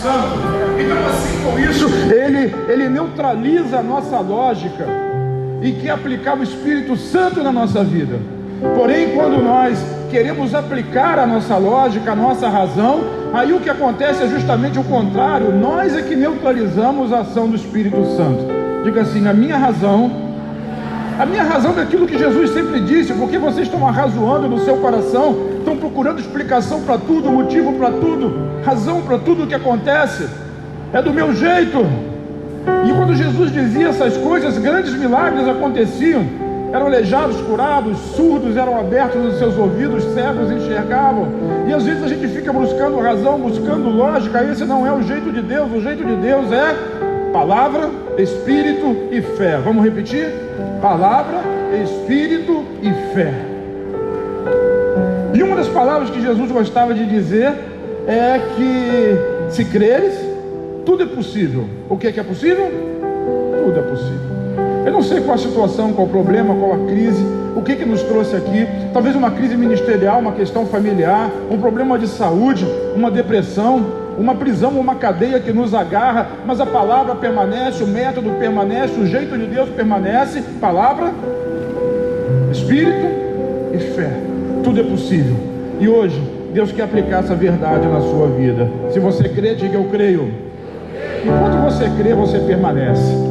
Santo. Então, assim, com isso, ele neutraliza a nossa lógica e quer aplicar o Espírito Santo na nossa vida. Porém, quando nós queremos aplicar a nossa lógica, a nossa razão, aí o que acontece é justamente o contrário. Nós é que neutralizamos a ação do Espírito Santo. Diga assim: a minha razão é aquilo que Jesus sempre disse, porque vocês estão arrazoando no seu coração, estão procurando explicação para tudo, motivo para tudo, razão para tudo o que acontece, é do meu jeito. E quando Jesus dizia essas coisas, grandes milagres aconteciam, eram aleijados curados, surdos eram abertos nos seus ouvidos, cegos enxergavam. E às vezes a gente fica buscando razão, buscando lógica. Esse não é o jeito de Deus. O jeito de Deus é palavra, Espírito e fé. Vamos repetir? Palavra, Espírito e fé. E uma das palavras que Jesus gostava de dizer é que se creres, tudo é possível. O que é possível? Tudo é possível. Eu não sei qual a situação, qual o problema, qual a crise, o que nos trouxe aqui. Talvez uma crise ministerial, uma questão familiar, um problema de saúde, uma depressão, uma prisão, uma cadeia que nos agarra, mas a palavra permanece, o método permanece, o jeito de Deus permanece. Palavra, Espírito e fé. Tudo é possível. E hoje, Deus quer aplicar essa verdade na sua vida. Se você crê, diga: eu creio. Enquanto você crê, você permanece.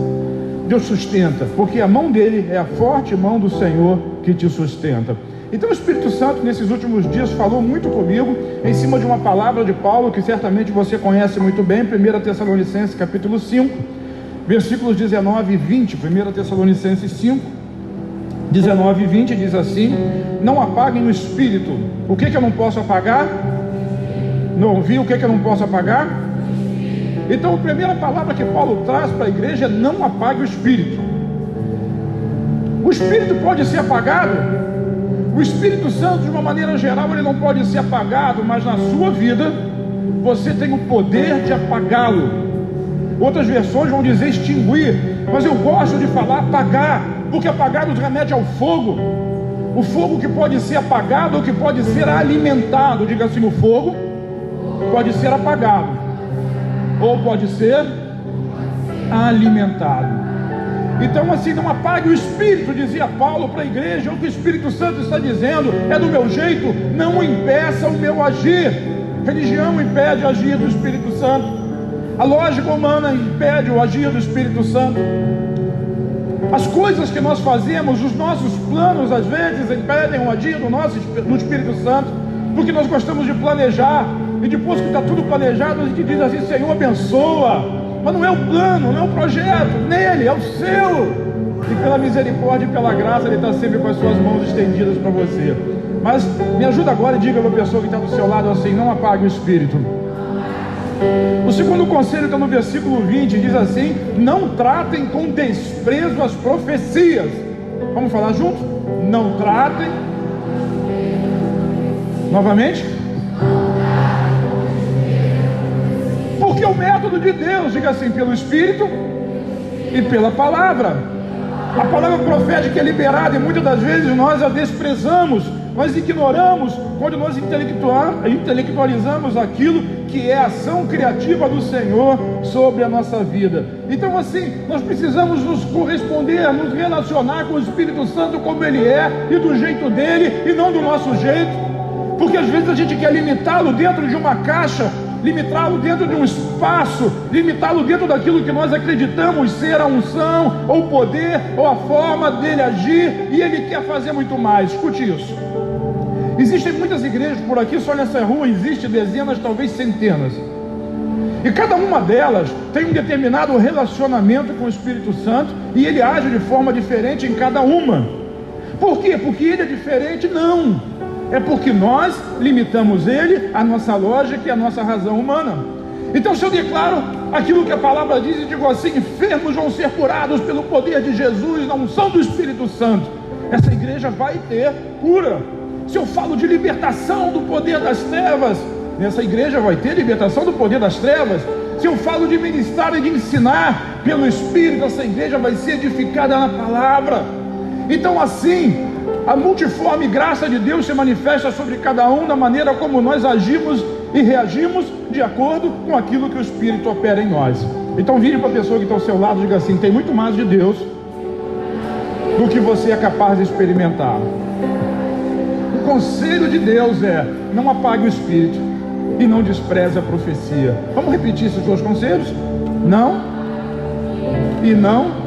Deus sustenta, porque a mão dele é a forte mão do Senhor que te sustenta. Então o Espírito Santo nesses últimos dias falou muito comigo em cima de uma palavra de Paulo que certamente você conhece muito bem, 1 Tessalonicenses capítulo 5, versículos 19 e 20. 1 Tessalonicenses 5, 19 e 20 diz assim: não apaguem o Espírito. O que eu não posso apagar? Não ouvi? O que eu não posso apagar? Então a primeira palavra que Paulo traz para a igreja é: não apague o Espírito. O Espírito pode ser apagado. O Espírito Santo, de uma maneira geral, ele não pode ser apagado, mas na sua vida você tem o poder de apagá-lo. Outras versões vão dizer extinguir, mas eu gosto de falar apagar, porque apagar nos remete ao fogo. O fogo que pode ser apagado ou que pode ser alimentado. Diga assim: o fogo pode ser apagado ou pode ser alimentado. Então assim, não apague o Espírito, dizia Paulo para a igreja. O que o Espírito Santo está dizendo é: do meu jeito, não impeça o meu agir. Religião impede o agir do Espírito Santo, a lógica humana impede o agir do Espírito Santo, as coisas que nós fazemos, os nossos planos às vezes impedem o agir do Espírito Santo, porque nós gostamos de planejar, e depois que está tudo planejado, a gente diz assim: Senhor, abençoa. Mas não é o plano, não é o projeto nele, é o seu. E pela misericórdia e pela graça, ele está sempre com as suas mãos estendidas para você. Mas me ajuda agora e diga para a pessoa que está do seu lado assim: não apague o Espírito. O segundo conselho está no versículo 20, diz assim: não tratem com desprezo as profecias. Vamos falar junto? Não tratem. Novamente. Porque o método de Deus, diga assim: pelo Espírito e pela palavra. A palavra profética é liberada e muitas das vezes nós a desprezamos, nós ignoramos quando nós intelectualizamos aquilo que é a ação criativa do Senhor sobre a nossa vida. Então assim, nós precisamos nos corresponder, nos relacionar com o Espírito Santo como Ele é e do jeito dele e não do nosso jeito, porque às vezes a gente quer limitá-lo dentro de uma caixa, limitá-lo dentro de um espaço, limitá-lo dentro daquilo que nós acreditamos ser a unção, ou o poder, ou a forma dele agir, e ele quer fazer muito mais. Escute isso. Existem muitas igrejas por aqui, só nessa rua existem dezenas, talvez centenas, e cada uma delas tem um determinado relacionamento com o Espírito Santo, e ele age de forma diferente em cada uma. Por quê? Porque ele é diferente? Não. É porque nós limitamos ele, a nossa lógica e a nossa razão humana. Então se eu declaro aquilo que a palavra diz e digo assim: enfermos vão ser curados pelo poder de Jesus, na unção do Espírito Santo, essa igreja vai ter cura. Se eu falo de libertação do poder das trevas, nessa igreja vai ter libertação do poder das trevas. Se eu falo de ministrar e de ensinar pelo Espírito, essa igreja vai ser edificada na palavra. Então assim, a multiforme graça de Deus se manifesta sobre cada um da maneira como nós agimos e reagimos de acordo com aquilo que o Espírito opera em nós. Então vire para a pessoa que está ao seu lado e diga assim: tem muito mais de Deus do que você é capaz de experimentar. O conselho de Deus é: não apague o Espírito e não despreze a profecia. Vamos repetir esses dois conselhos? Não e não.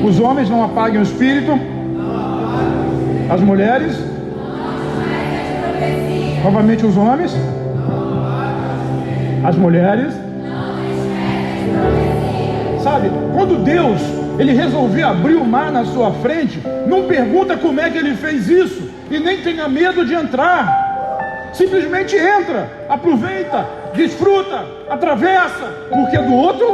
Os homens não apaguem o Espírito. As mulheres. Novamente os homens. As mulheres. Sabe, quando Deus ele resolveu abrir o mar na sua frente, não pergunta como é que ele fez isso, e nem tenha medo de entrar. Simplesmente entra, aproveita, desfruta, atravessa, porque do outro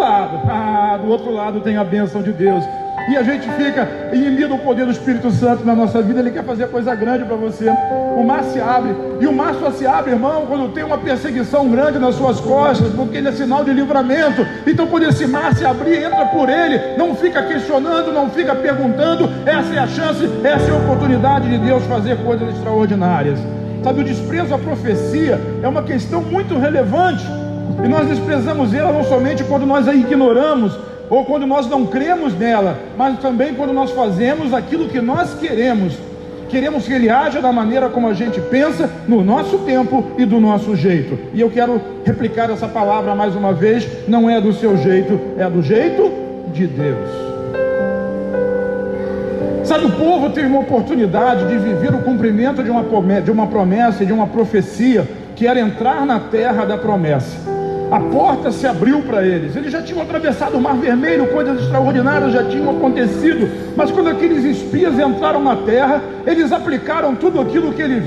lado tem a bênção de Deus. E a gente fica inibido do poder do Espírito Santo na nossa vida. Ele quer fazer coisa grande para você. O mar se abre, e o mar só se abre, irmão, quando tem uma perseguição grande nas suas costas, porque ele é sinal de livramento. Então quando esse mar se abrir, entra por ele, não fica questionando, não fica perguntando. Essa é a chance, essa é a oportunidade de Deus fazer coisas extraordinárias. Sabe, o desprezo à profecia é uma questão muito relevante, e nós desprezamos ela não somente quando nós a ignoramos, ou quando nós não cremos nela, mas também quando nós fazemos aquilo que nós queremos. Queremos que ele haja da maneira como a gente pensa, no nosso tempo e do nosso jeito. E eu quero replicar essa palavra mais uma vez: não é do seu jeito, é do jeito de Deus. Sabe, o povo teve uma oportunidade de viver o cumprimento de uma promessa e de uma profecia, que era entrar na terra da promessa. A porta se abriu para eles. Eles já tinham atravessado o Mar Vermelho, coisas extraordinárias já tinham acontecido. Mas quando aqueles espias entraram na terra, eles aplicaram tudo aquilo que eles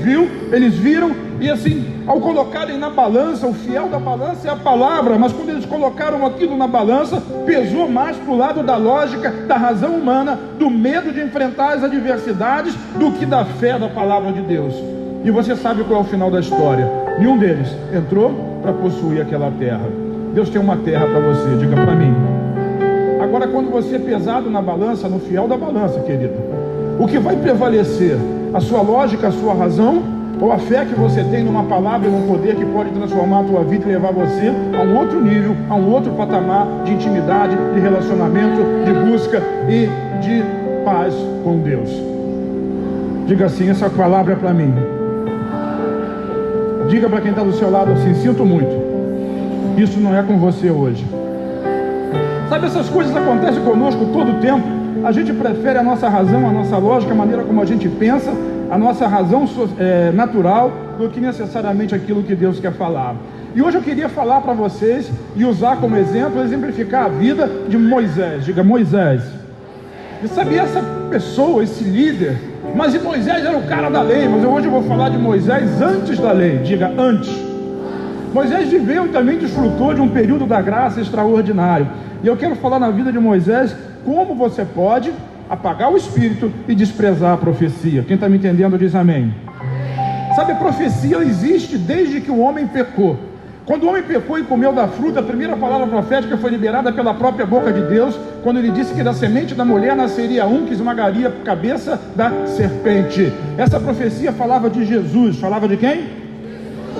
viram, e assim, ao colocarem na balança, o fiel da balança é a palavra, mas quando eles colocaram aquilo na balança, pesou mais para o lado da lógica, da razão humana, do medo de enfrentar as adversidades, do que da fé da palavra de Deus. E você sabe qual é o final da história: nenhum deles entrou para possuir aquela terra. Deus tem uma terra para você, diga para mim. Agora, quando você é pesado na balança, no fiel da balança, querido, o que vai prevalecer? A sua lógica, a sua razão, ou a fé que você tem numa palavra e num poder que pode transformar a tua vida e levar você a um outro nível, a um outro patamar de intimidade, de relacionamento, de busca e de paz com Deus? Diga assim: essa palavra é para mim. Diga para quem está do seu lado assim: sinto muito, isso não é com você hoje. Sabe, essas coisas acontecem conosco todo o tempo. A gente prefere a nossa razão, a nossa lógica, a maneira como a gente pensa, a nossa razão natural, do que necessariamente aquilo que Deus quer falar. E hoje eu queria falar para vocês e usar como exemplo, exemplificar a vida de Moisés. Diga: Moisés. E sabe, essa pessoa, esse líder, mas Moisés era o cara da lei, mas hoje eu vou falar de Moisés antes da lei. Diga: antes. Moisés viveu e também desfrutou de um período da graça extraordinário. E eu quero falar na vida de Moisés como você pode apagar o Espírito e desprezar a profecia. Quem está me entendendo diz amém. Sabe, a profecia existe desde que o homem pecou. Quando o homem pecou e comeu da fruta, a primeira palavra profética foi liberada pela própria boca de Deus, quando ele disse que da semente da mulher nasceria um que esmagaria a cabeça da serpente. Essa profecia falava de Jesus. Falava de quem?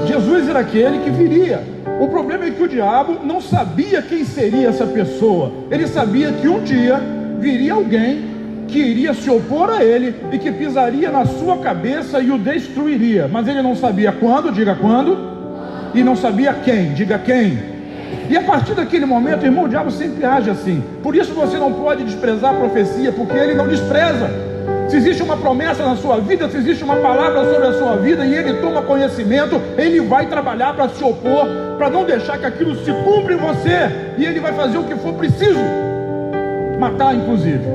Jesus era aquele que viria. O problema é que o diabo não sabia quem seria essa pessoa. Ele sabia que um dia viria alguém que iria se opor a ele e que pisaria na sua cabeça e o destruiria. Mas ele não sabia quando, diga quando. E não sabia quem, diga quem. E a partir daquele momento, irmão, o diabo sempre age assim. Por isso você não pode desprezar a profecia, porque ele não despreza. Se existe uma promessa na sua vida, se existe uma palavra sobre a sua vida e ele toma conhecimento, ele vai trabalhar para se opor, para não deixar que aquilo se cumpra em você. E ele vai fazer o que for preciso, matar inclusive.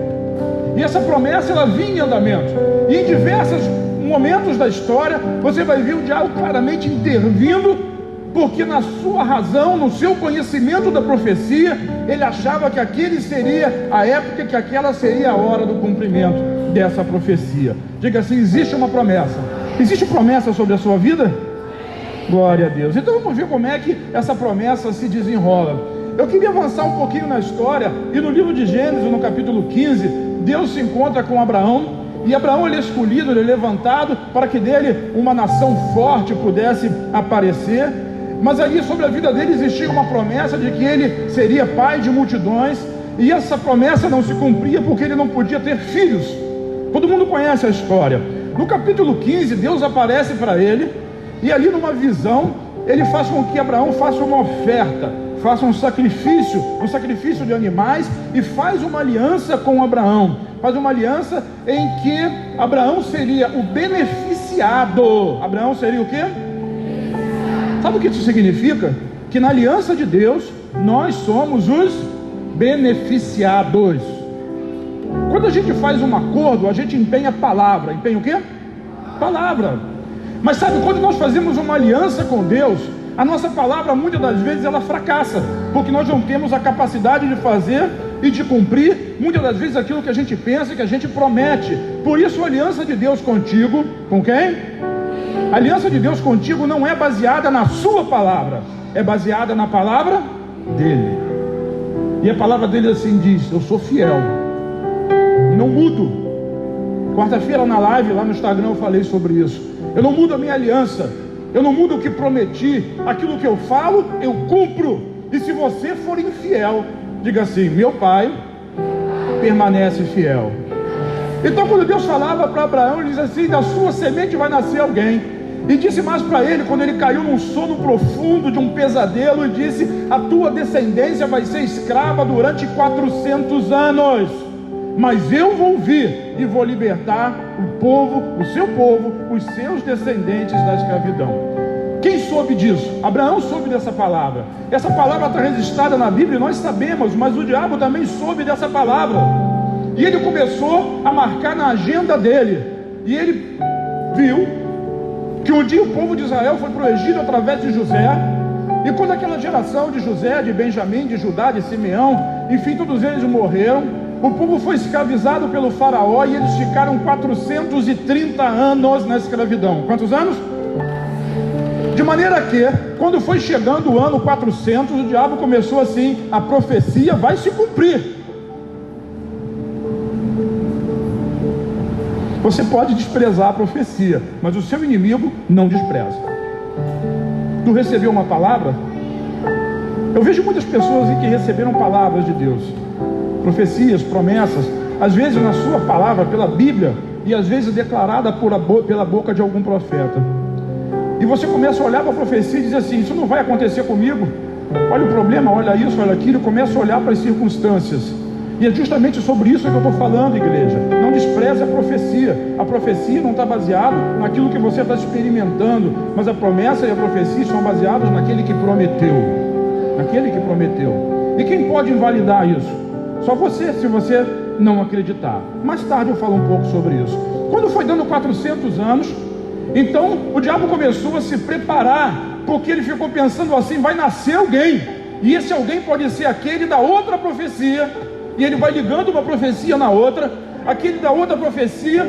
E essa promessa, ela vinha em andamento. E em diversos momentos da história, você vai ver o diabo claramente intervindo, porque na sua razão, no seu conhecimento da profecia, ele achava que aquele seria a época, que aquela seria a hora do cumprimento dessa profecia. Diga assim: existe uma promessa. Existe promessa sobre a sua vida? Glória a Deus. Então vamos ver como é que essa promessa se desenrola. Eu queria avançar um pouquinho na história, e no livro de Gênesis, no capítulo 15, Deus se encontra com Abraão, E Abraão, ele é escolhido, ele é levantado para que dele uma nação forte pudesse aparecer. Mas ali sobre a vida dele existia uma promessa de que ele seria pai de multidões. E essa promessa não se cumpria porque ele não podia ter filhos. Todo mundo conhece a história. No capítulo 15, Deus aparece para ele, e ali numa visão, ele faz com que Abraão faça uma oferta, faça um sacrifício de animais, e faz uma aliança com Abraão. Faz uma aliança em que Abraão seria o beneficiado. Abraão seria o quê? Sabe o que isso significa? Que na aliança de Deus, nós somos os beneficiados. Quando a gente faz um acordo, a gente empenha palavra. Empenha o quê? Palavra. Mas sabe, quando nós fazemos uma aliança com Deus, a nossa palavra muitas das vezes ela fracassa, porque nós não temos a capacidade de fazer e de cumprir muitas das vezes aquilo que a gente pensa, que a gente promete. Por isso a aliança de Deus contigo, com quem? A aliança de Deus contigo não é baseada na sua palavra, é baseada na palavra dele. E a palavra dele assim diz: eu sou fiel, não mudo. Quarta-feira na live lá no Instagram eu falei sobre isso. Eu não mudo a minha aliança, eu não mudo o que prometi. Aquilo que eu falo, eu cumpro. E se você for infiel, diga assim: meu pai permanece fiel. Então quando Deus falava para Abraão, ele diz assim: da sua semente vai nascer alguém. E disse mais para ele, quando ele caiu num sono profundo de um pesadelo, e disse: a tua descendência vai ser escrava durante 400 anos, mas eu vou vir e vou libertar o povo, o seu povo, os seus descendentes da escravidão. Quem soube disso? Abraão soube dessa palavra. Essa palavra está registrada na Bíblia e nós sabemos, mas o diabo também soube dessa palavra. E ele começou a marcar na agenda dele. E ele viu que um dia o povo de Israel foi para o Egito através de José. E quando aquela geração de José, de Benjamim, de Judá, de Simeão, enfim, todos eles morreram, o povo foi escravizado pelo faraó e eles ficaram 430 anos na escravidão. Quantos anos? De maneira que, quando foi chegando o ano 400, o diabo começou assim: a profecia vai se cumprir. Você pode desprezar a profecia, mas o seu inimigo não despreza. Tu recebeu uma palavra? Eu vejo muitas pessoas que receberam palavras de Deus, profecias, promessas, às vezes na sua palavra, pela Bíblia, e às vezes declarada pela boca de algum profeta. E você começa a olhar para a profecia e diz assim: isso não vai acontecer comigo. Olha o problema, olha isso, olha aquilo, e começa a olhar para as circunstâncias. E é justamente sobre isso que eu estou falando, igreja. Não despreze a profecia. A profecia não está baseada naquilo que você está experimentando, mas a promessa e a profecia são baseadas naquele que prometeu. Naquele que prometeu. E quem pode invalidar isso? Só você, se você não acreditar. Mais tarde eu falo um pouco sobre isso. Quando foi dando 400 anos, então o diabo começou a se preparar, porque ele ficou pensando assim: vai nascer alguém, e esse alguém pode ser aquele da outra profecia. E ele vai ligando uma profecia na outra, aquele da outra profecia,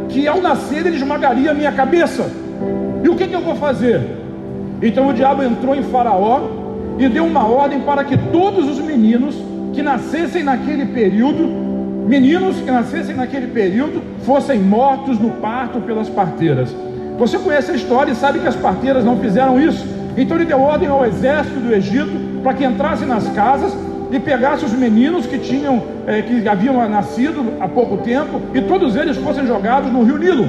que ao nascer ele esmagaria a minha cabeça. E o que eu vou fazer? Então o diabo entrou em Faraó e deu uma ordem para que todos os meninos que nascessem naquele período, fossem mortos no parto pelas parteiras. Você conhece a história e sabe que as parteiras não fizeram isso. Então ele deu ordem ao exército do Egito para que entrasse nas casas e pegasse os meninos que haviam nascido há pouco tempo, e todos eles fossem jogados no rio Nilo,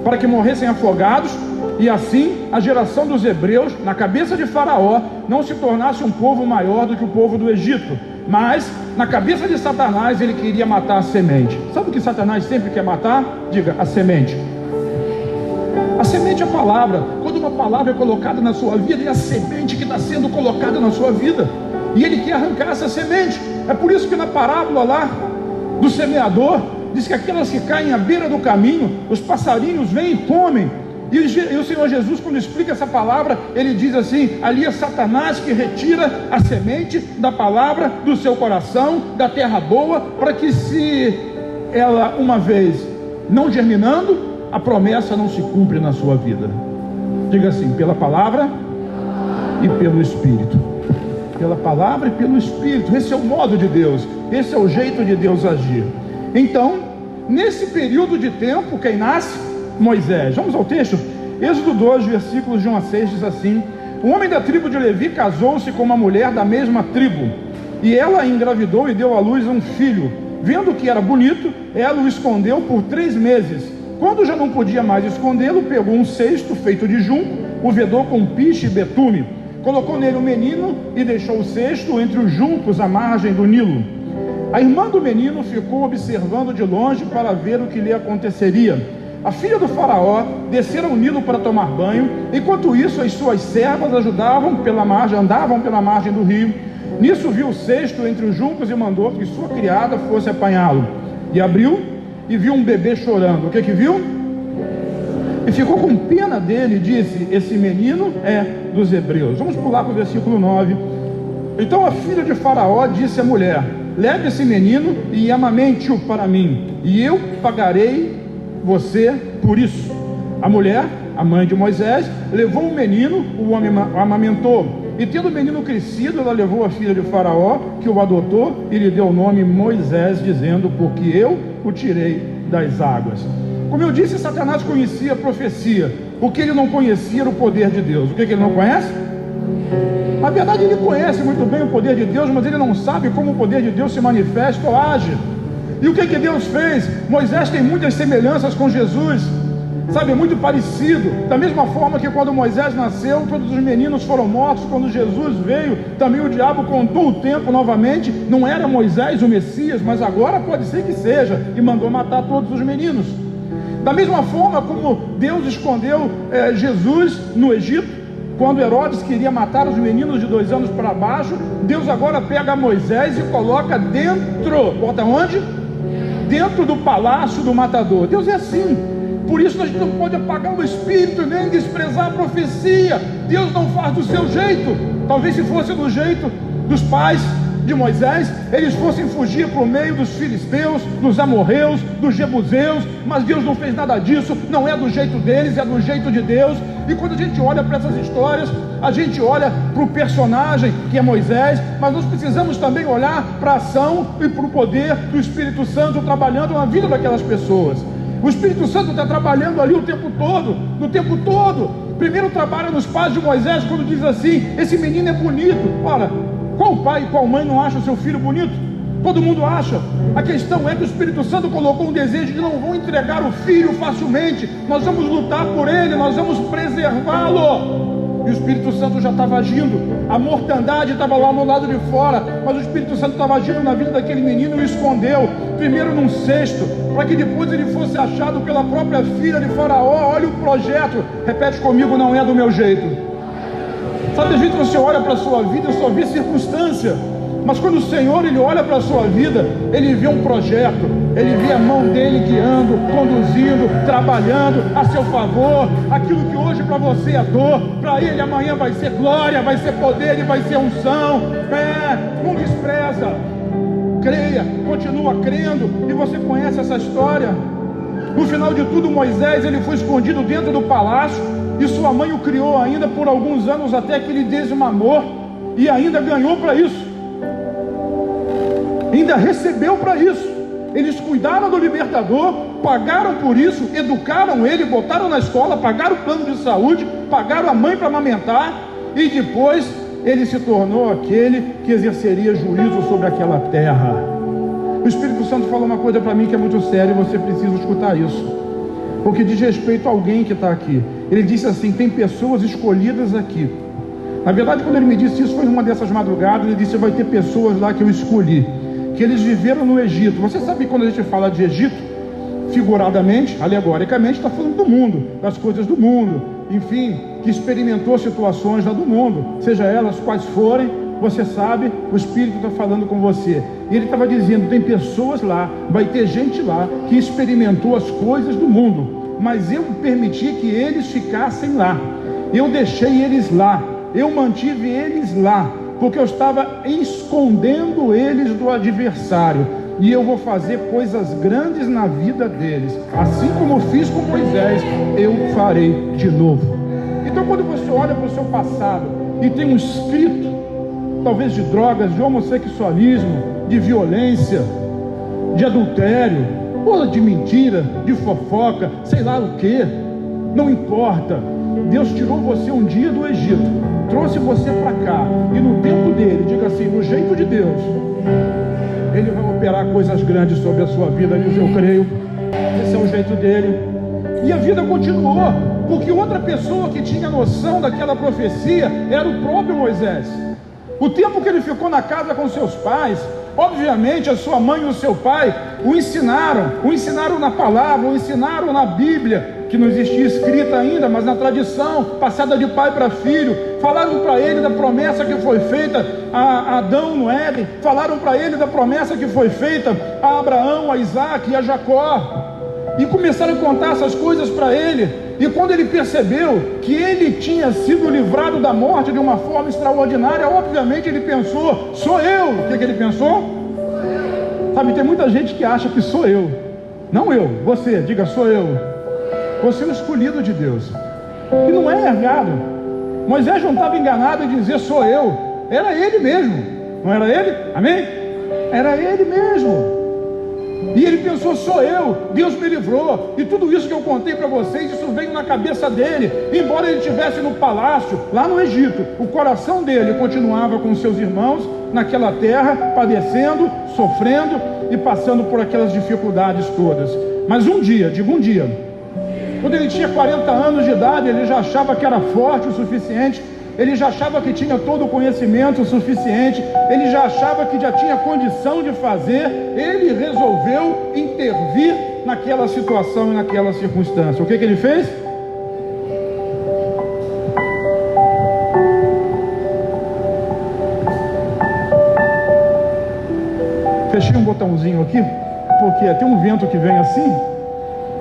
para que morressem afogados, e assim a geração dos hebreus, na cabeça de Faraó, não se tornasse um povo maior do que o povo do Egito. Mas na cabeça de Satanás ele queria matar a semente. Sabe o que Satanás sempre quer matar? Diga: a semente. A semente é a palavra. Quando uma palavra é colocada na sua vida, é a semente que está sendo colocada na sua vida, e ele quer arrancar essa semente. É por isso que na parábola lá do semeador, diz que aquelas que caem à beira do caminho, os passarinhos vêm e comem. E o Senhor Jesus, quando explica essa palavra, ele diz assim: ali é Satanás que retira a semente da palavra do seu coração, da terra boa, para que, se ela uma vez não germinando, a promessa não se cumpre na sua vida. Diga assim: pela palavra e pelo Espírito. Pela palavra e pelo Espírito. Esse é o modo de Deus, esse é o jeito de Deus agir. Então, Nesse período de tempo, quem nasce? Moisés. Vamos ao texto? Êxodo 2, versículos de 1 a 6, diz assim: o homem da tribo de Levi casou-se com uma mulher da mesma tribo, e ela engravidou e deu à luz um filho. Vendo que era bonito, ela o escondeu por 3 meses. Quando já não podia mais escondê-lo, pegou um cesto feito de junco, o vedou com piche e betume, colocou nele o menino e deixou o cesto entre os juncos à margem do Nilo. A irmã do menino ficou observando de longe para ver o que lhe aconteceria. A filha do faraó descera ao Nilo para tomar banho. Enquanto isso, as suas servas andavam pela margem do rio. Nisso viu o cesto entre os juncos e mandou que sua criada fosse apanhá-lo. E abriu e viu um bebê chorando. O que viu? E ficou com pena dele e disse: esse menino é dos hebreus. Vamos pular para o versículo 9. Então a filha de faraó disse à mulher: leve esse menino e amamente-o para mim, e eu pagarei você por isso. A mulher, a mãe de Moisés, levou o menino, o homem amamentou. E tendo o menino crescido, ela levou a filha de faraó, que o adotou, e lhe deu o nome Moisés, dizendo: porque eu o tirei das águas. Como eu disse, Satanás conhecia a profecia. O que ele não conhecia era o poder de Deus. O que ele não conhece? Na verdade, ele conhece muito bem o poder de Deus, mas ele não sabe como o poder de Deus se manifesta ou age. E o que Deus fez? Moisés tem muitas semelhanças com Jesus, sabe, muito parecido. Da mesma forma que quando Moisés nasceu, todos os meninos foram mortos. Quando Jesus veio, também o diabo contou o tempo novamente. Não era Moisés o Messias, mas agora pode ser que seja, e mandou matar todos os meninos. Da mesma forma como Deus escondeu Jesus no Egito, quando Herodes queria matar os meninos de 2 anos para baixo, Deus agora pega Moisés e coloca dentro, bota onde? Dentro do palácio do matador. Deus é assim. Por isso a gente não pode apagar o espírito, nem desprezar a profecia. Deus não faz do seu jeito. Talvez se fosse do jeito dos pais de Moisés, eles fossem fugir para o meio dos filisteus, dos amorreus, dos jebuseus, mas Deus não fez nada disso. Não é do jeito deles, é do jeito de Deus. E quando a gente olha para essas histórias, a gente olha para o personagem que é Moisés, mas nós precisamos também olhar para a ação e para o poder do Espírito Santo trabalhando na vida daquelas pessoas. O Espírito Santo está trabalhando ali o tempo todo, no tempo todo. Primeiro trabalha nos pais de Moisés, quando diz assim: esse menino é bonito. Ora, qual pai e qual mãe não acha o seu filho bonito? Todo mundo acha. A questão é que o Espírito Santo colocou um desejo de não vão entregar o filho facilmente. Nós vamos lutar por ele, nós vamos preservá-lo. E o Espírito Santo já estava agindo. A mortandade estava lá no lado de fora, mas o Espírito Santo estava agindo na vida daquele menino e o escondeu, primeiro num cesto, para que depois ele fosse achado pela própria filha de Faraó. Olha o projeto. Repete comigo: não é do meu jeito. Sabe, às vezes você olha para a sua vida e só vê circunstância, mas quando o Senhor ele olha para a sua vida, ele vê um projeto, ele vê a mão dele guiando, conduzindo, trabalhando a seu favor. Aquilo que hoje para você é dor, para ele amanhã vai ser glória, vai ser poder e vai ser unção. Não despreza, creia, continua crendo. E você conhece essa história. No final de tudo, Moisés ele foi escondido dentro do palácio, e sua mãe o criou ainda por alguns anos, até que ele desmamou, e ainda ganhou para isso, ainda recebeu para isso. Eles cuidaram do libertador, pagaram por isso, educaram ele, botaram na escola, pagaram o plano de saúde, pagaram a mãe para amamentar, e depois ele se tornou aquele que exerceria juízo sobre aquela terra. O Espírito Santo falou uma coisa para mim que é muito séria, e você precisa escutar isso, porque diz respeito a alguém que está aqui. Ele disse assim: tem pessoas escolhidas aqui. Na verdade, quando ele me disse isso, foi numa dessas madrugadas. Ele disse: vai ter pessoas lá que eu escolhi, que eles viveram no Egito. Você sabe que quando a gente fala de Egito, figuradamente, alegoricamente, está falando do mundo, das coisas do mundo, enfim, que experimentou situações lá do mundo, seja elas quais forem. Você sabe, o Espírito está falando com você. E ele estava dizendo: tem pessoas lá, vai ter gente lá que experimentou as coisas do mundo, mas eu permiti que eles ficassem lá. Eu deixei eles lá, eu mantive eles lá, porque eu estava escondendo eles do adversário. E eu vou fazer coisas grandes na vida deles, assim como eu fiz com Moisés, eu farei de novo. Então, quando você olha para o seu passado e tem um escrito, talvez de drogas, de homossexualismo, de violência, de adultério, ou de mentira, de fofoca, sei lá o que, não importa. Deus tirou você um dia do Egito, trouxe você para cá, e no tempo dele, diga assim, no jeito de Deus, Ele vai operar coisas grandes sobre a sua vida. Diz, eu creio, esse é o jeito dele. E a vida continuou, porque outra pessoa que tinha noção daquela profecia era o próprio Moisés. O tempo que ele ficou na casa com seus pais, obviamente a sua mãe e o seu pai o ensinaram na palavra, o ensinaram na Bíblia, que não existia escrita ainda, mas na tradição, passada de pai para filho. Falaram para ele da promessa que foi feita a Adão no Éden, falaram para ele da promessa que foi feita a Abraão, a Isaac e a Jacó, e começaram a contar essas coisas para ele. E quando ele percebeu que ele tinha sido livrado da morte de uma forma extraordinária, obviamente ele pensou, sou eu. O que ele pensou? Sabe, tem muita gente que acha que sou eu. Não eu, você, diga, sou eu. Você é o escolhido de Deus. E não é errado. Moisés não estava enganado em dizer sou eu. Era ele mesmo. Não era ele? Amém? Era ele mesmo. E ele pensou, sou eu, Deus me livrou. E tudo isso que eu contei para vocês, isso veio na cabeça dele. Embora ele estivesse no palácio, lá no Egito, o coração dele continuava com seus irmãos naquela terra, padecendo, sofrendo e passando por aquelas dificuldades todas. Mas um dia, digo um dia, quando ele tinha 40 anos de idade, ele já achava que era forte o suficiente, ele já achava que tinha todo o conhecimento suficiente, ele já achava que já tinha condição de fazer. Ele resolveu intervir naquela situação e naquela circunstância. O que ele fez? Fechei um botãozinho aqui, porque tem um vento que vem assim,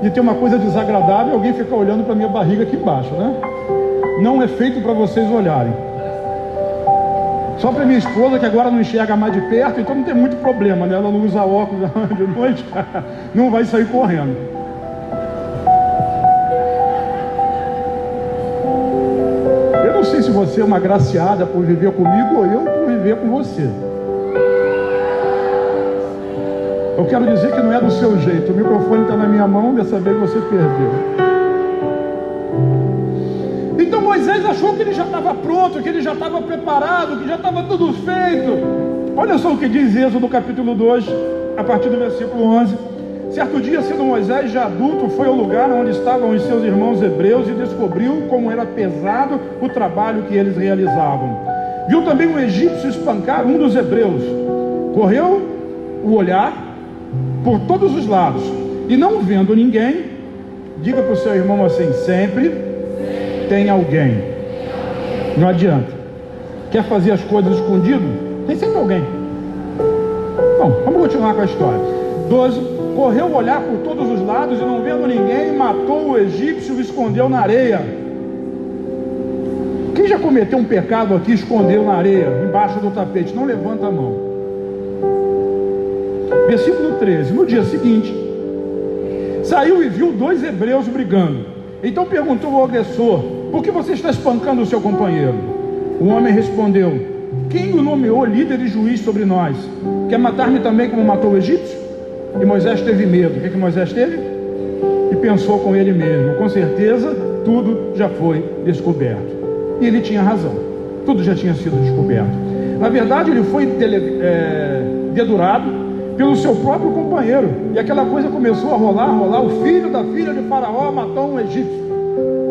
e tem uma coisa desagradável, alguém fica olhando para minha barriga aqui embaixo, né? Não é feito para vocês olharem. Só para minha esposa, que agora não enxerga mais de perto, então não tem muito problema, né? Ela não usa óculos de noite, não vai sair correndo. Eu não sei se você é uma agraciada por viver comigo ou eu por viver com você. Eu quero dizer que não é do seu jeito. O microfone está na minha mão, dessa vez você perdeu. Então Moisés achou que ele já estava pronto, que ele já estava preparado, que já estava tudo feito. Olha só o que diz Êxodo capítulo 2, a partir do versículo 11. Certo dia, sendo Moisés já adulto, foi ao lugar onde estavam os seus irmãos hebreus e descobriu como era pesado o trabalho que eles realizavam. Viu também um egípcio espancar um dos hebreus. Correu o olhar por todos os lados, e não vendo ninguém, diga para o seu irmão assim, sempre tem alguém. Não adianta. Quer fazer as coisas escondido? Tem sempre alguém. Bom, vamos continuar com a história. 12. Correu o olhar por todos os lados, e não vendo ninguém, matou o egípcio e o escondeu na areia. Quem já cometeu um pecado aqui, escondeu na areia, embaixo do tapete? Não levanta a mão. Versículo 13. No dia seguinte, saiu e viu 2 hebreus brigando. Então perguntou ao agressor, por que você está espancando o seu companheiro? O homem respondeu, quem o nomeou líder e juiz sobre nós? Quer matar-me também como matou o egípcio? E Moisés teve medo. O que Moisés teve? E pensou com ele mesmo, com certeza tudo já foi descoberto. E ele tinha razão, tudo já tinha sido descoberto. Na verdade ele foi dedurado pelo seu próprio companheiro, e aquela coisa começou a rolar. O filho da filha de Faraó matou um egípcio.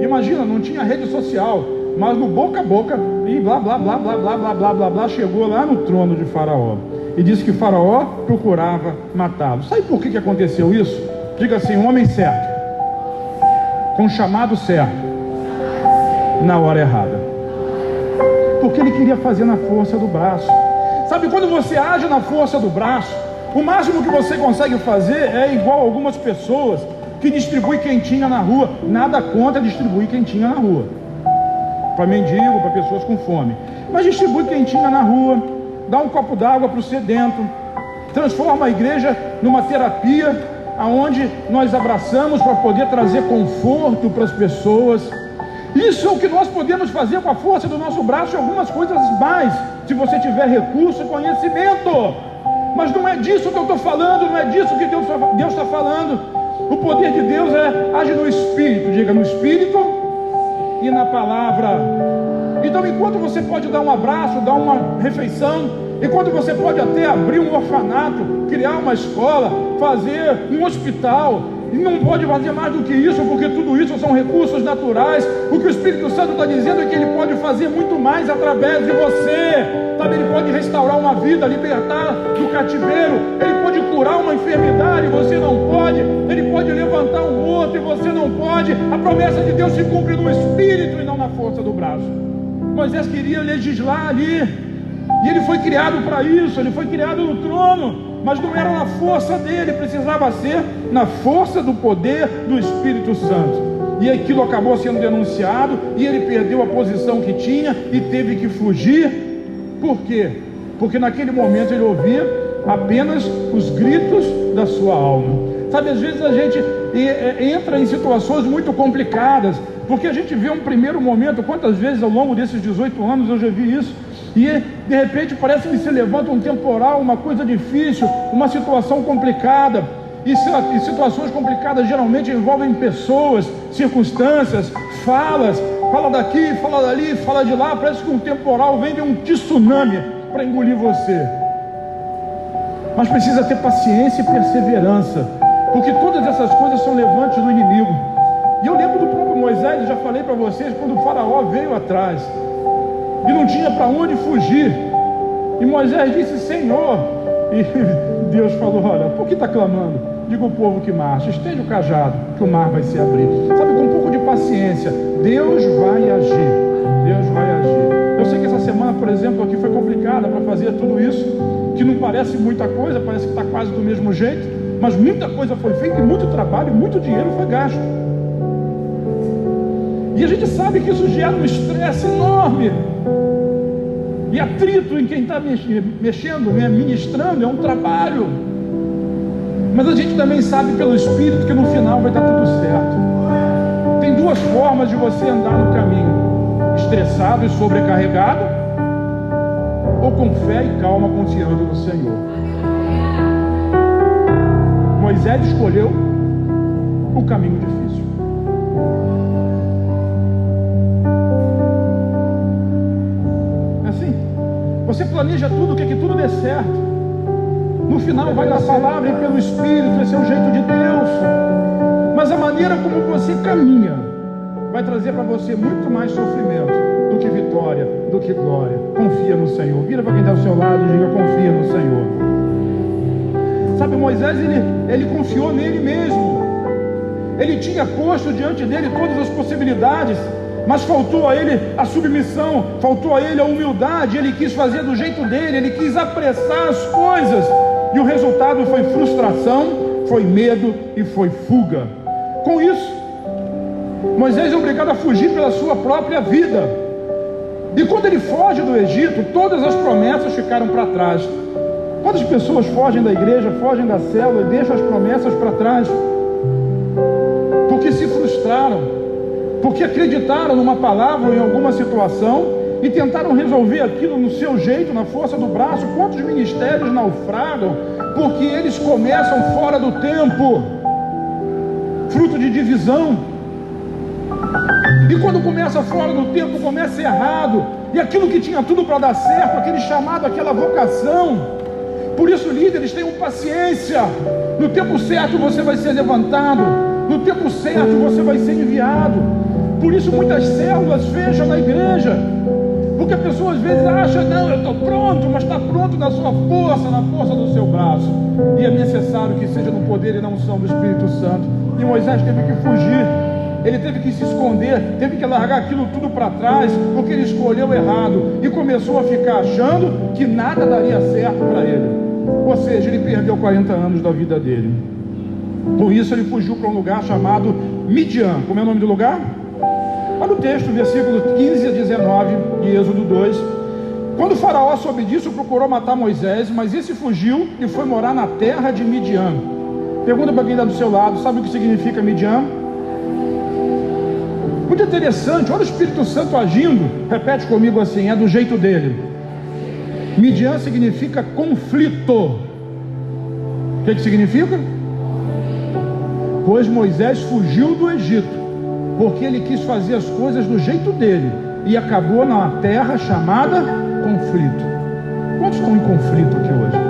Imagina, não tinha rede social, mas no boca a boca, e blá blá blá blá blá blá blá blá blá, chegou lá no trono de Faraó, e disse que Faraó procurava matá-lo. Sabe por que aconteceu isso? Diga assim, um homem certo, com um chamado certo, na hora errada, porque ele queria fazer na força do braço. Sabe, quando você age na força do braço, o máximo que você consegue fazer é igual a algumas pessoas que distribuem quentinha na rua. Nada contra distribuir quentinha na rua, para mendigo, para pessoas com fome, mas distribui quentinha na rua, dá um copo d'água para o sedento, transforma a igreja numa terapia, aonde nós abraçamos para poder trazer conforto para as pessoas. Isso é o que nós podemos fazer com a força do nosso braço, e algumas coisas mais, se você tiver recurso e conhecimento. Mas não é disso que eu estou falando, não é disso que Deus está falando. O poder de Deus age no Espírito, diga, no Espírito e na palavra. Então, enquanto você pode dar um abraço, dar uma refeição, enquanto você pode até abrir um orfanato, criar uma escola, fazer um hospital, e não pode fazer mais do que isso, porque tudo isso são recursos naturais. O que o Espírito Santo está dizendo é que Ele pode fazer muito mais através de você, sabe? Ele pode restaurar uma vida, libertar do cativeiro, Ele pode curar uma enfermidade, você não pode, Ele pode levantar um morto e você não pode. A promessa de Deus se cumpre no Espírito e não na força do braço. Moisés queria legislar ali, e ele foi criado para isso, ele foi criado no trono, mas não era na força dele, precisava ser na força do poder do Espírito Santo. E aquilo acabou sendo denunciado, e ele perdeu a posição que tinha e teve que fugir. Por quê? Porque naquele momento ele ouvia apenas os gritos da sua alma. Sabe, às vezes a gente entra em situações muito complicadas, porque a gente vê um primeiro momento, quantas vezes ao longo desses 18 anos eu já vi isso, e de repente parece que se levanta um temporal, uma coisa difícil, uma situação complicada, e situações complicadas geralmente envolvem pessoas, circunstâncias, fala daqui, fala dali, fala de lá, parece que um temporal vem de um tsunami para engolir você. Mas precisa ter paciência e perseverança, porque todas essas coisas são levantes do inimigo. E eu lembro do próprio Moisés, eu já falei para vocês, quando o faraó veio atrás e não tinha para onde fugir, e Moisés disse: Senhor, e Deus falou: olha, por que está clamando? Diga ao povo que marcha, estende o cajado, que o mar vai se abrir. Sabe, com um pouco de paciência, Deus vai agir, Deus vai agir. Eu sei que essa semana, por exemplo, aqui foi complicada para fazer tudo isso, que não parece muita coisa, parece que está quase do mesmo jeito, mas muita coisa foi feita, e muito trabalho, e muito dinheiro foi gasto. E a gente sabe que isso gera um estresse enorme, e atrito em quem está mexendo, ministrando, é um trabalho. Mas a gente também sabe pelo Espírito que no final vai estar tudo certo. Tem duas formas de você andar no caminho: estressado e sobrecarregado, ou com fé e calma, confiando no Senhor. Moisés escolheu o caminho difícil. É assim, você planeja tudo, quer que tudo dê certo. No final vai na palavra e pelo Espírito, esse é o jeito de Deus. Mas a maneira como você caminha vai trazer para você muito mais sofrimento do que vitória, do que glória. Confia no Senhor. Vira para quem está ao seu lado e diga: confia no Senhor. Sabe, Moisés, ele confiou nele mesmo. Ele tinha posto diante dele todas as possibilidades, mas faltou a ele a submissão, faltou a ele a humildade. Ele quis fazer do jeito dele, ele quis apressar as coisas, e o resultado foi frustração, foi medo e foi fuga. Com isso, Moisés é obrigado a fugir pela sua própria vida. E quando ele foge do Egito, todas as promessas ficaram para trás. Quantas pessoas fogem da igreja, fogem da célula e deixam as promessas para trás? Porque se frustraram, porque acreditaram numa palavra ou em alguma situação e tentaram resolver aquilo no seu jeito, na força do braço. Quantos ministérios naufragam porque eles começam fora do tempo, fruto de divisão. E quando começa fora do tempo, começa errado, e aquilo que tinha tudo para dar certo, aquele chamado, aquela vocação. Por isso, líderes, tenham paciência. No tempo certo você vai ser levantado, no tempo certo você vai ser enviado. Por isso muitas células fecham na igreja, porque a pessoa às vezes acha: não, eu estou pronto, mas está pronto na sua força, na força do seu braço. E é necessário que seja no poder e na unção do Espírito Santo. E Moisés teve que fugir, ele teve que se esconder, teve que largar aquilo tudo para trás, porque ele escolheu errado e começou a ficar achando que nada daria certo para ele. Ou seja, ele perdeu 40 anos da vida dele. Com isso ele fugiu para um lugar chamado Midian. Como é o nome do lugar? Olha o texto, versículo 15 a 19 de Êxodo 2. Quando o faraó soube disso, procurou matar Moisés, mas esse fugiu e foi morar na terra de Midian. Pergunta para quem está do seu lado: sabe o que significa Midian? Muito interessante, olha o Espírito Santo agindo. Repete comigo assim: é do jeito dele. Midian significa conflito. que significa? Pois Moisés fugiu do Egito, porque ele quis fazer as coisas do jeito dele, e acabou na terra chamada conflito. Quantos estão em conflito aqui hoje?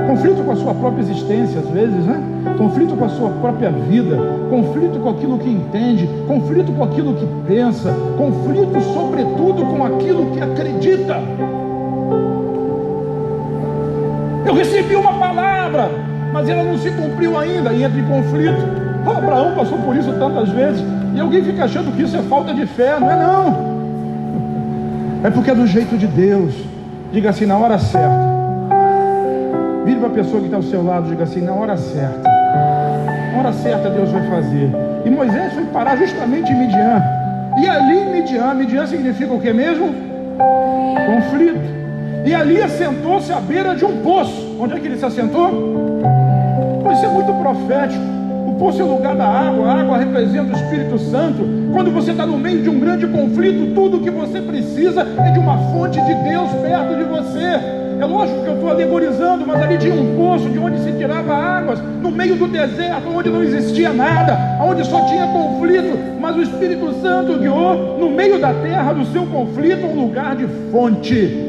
Conflito com a sua própria existência, às vezes, né? Conflito com a sua própria vida, conflito com aquilo que entende, conflito com aquilo que pensa, conflito sobretudo com aquilo que acredita. Eu recebi uma palavra, mas ela não se cumpriu ainda, e entra em conflito. Abraão passou por isso tantas vezes, e alguém fica achando que isso é falta de fé. Não é não, é porque é do jeito de Deus. Diga assim: na hora certa. Vire para a pessoa que está ao seu lado, diga assim: na hora certa. Na hora certa Deus vai fazer. E Moisés foi parar justamente em Midian. E ali em Midian significa o que mesmo? Conflito. E ali assentou-se à beira de um poço. Onde é que ele se assentou? Isso é muito profético. O poço é o lugar da água. A água representa o Espírito Santo. Quando você está no meio de um grande conflito, tudo que você precisa é de uma fonte de Deus perto de você. É lógico que eu estou alegorizando, mas ali tinha um poço de onde se tirava águas, no meio do deserto, onde não existia nada, onde só tinha conflito, mas o Espírito Santo guiou no meio da terra do seu conflito um lugar de fonte.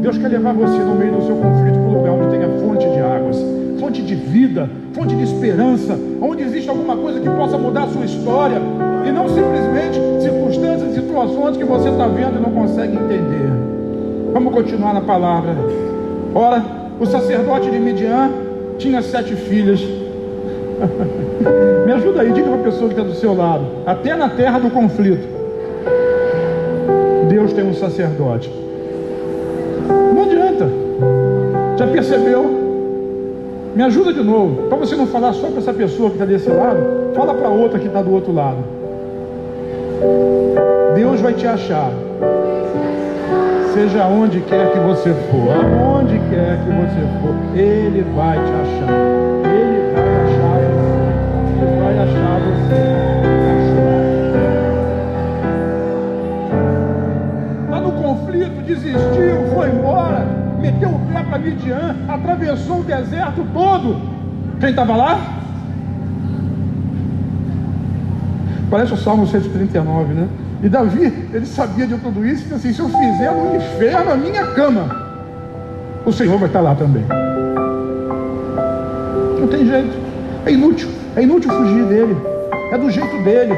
Deus quer levar você no meio do seu conflito para um lugar onde tenha fonte de águas, fonte de vida, fonte de esperança, onde existe alguma coisa que possa mudar a sua história, e não simplesmente circunstâncias e situações que você está vendo e não consegue entender. Vamos continuar na palavra. Ora, o sacerdote de Midian tinha 7 filhas. Me ajuda aí, diga para a pessoa que está do seu lado. Até na terra do conflito, Deus tem um sacerdote. Não adianta. Já percebeu? Me ajuda de novo. Para você não falar só para essa pessoa que está desse lado, fala para outra que está do outro lado. Deus vai te achar. Seja onde quer que você for, aonde quer que você for, Ele vai te achar. Ele vai achar você. Ele vai achar você. Lá no conflito, desistiu, foi embora, meteu o pé para Midian, atravessou o deserto todo. Quem estava lá? Parece o Salmo 139, né? E Davi, ele sabia de tudo isso, e disse assim: se eu fizer no inferno a minha cama, o Senhor vai estar lá também. Não tem jeito, é inútil fugir dele, é do jeito dele.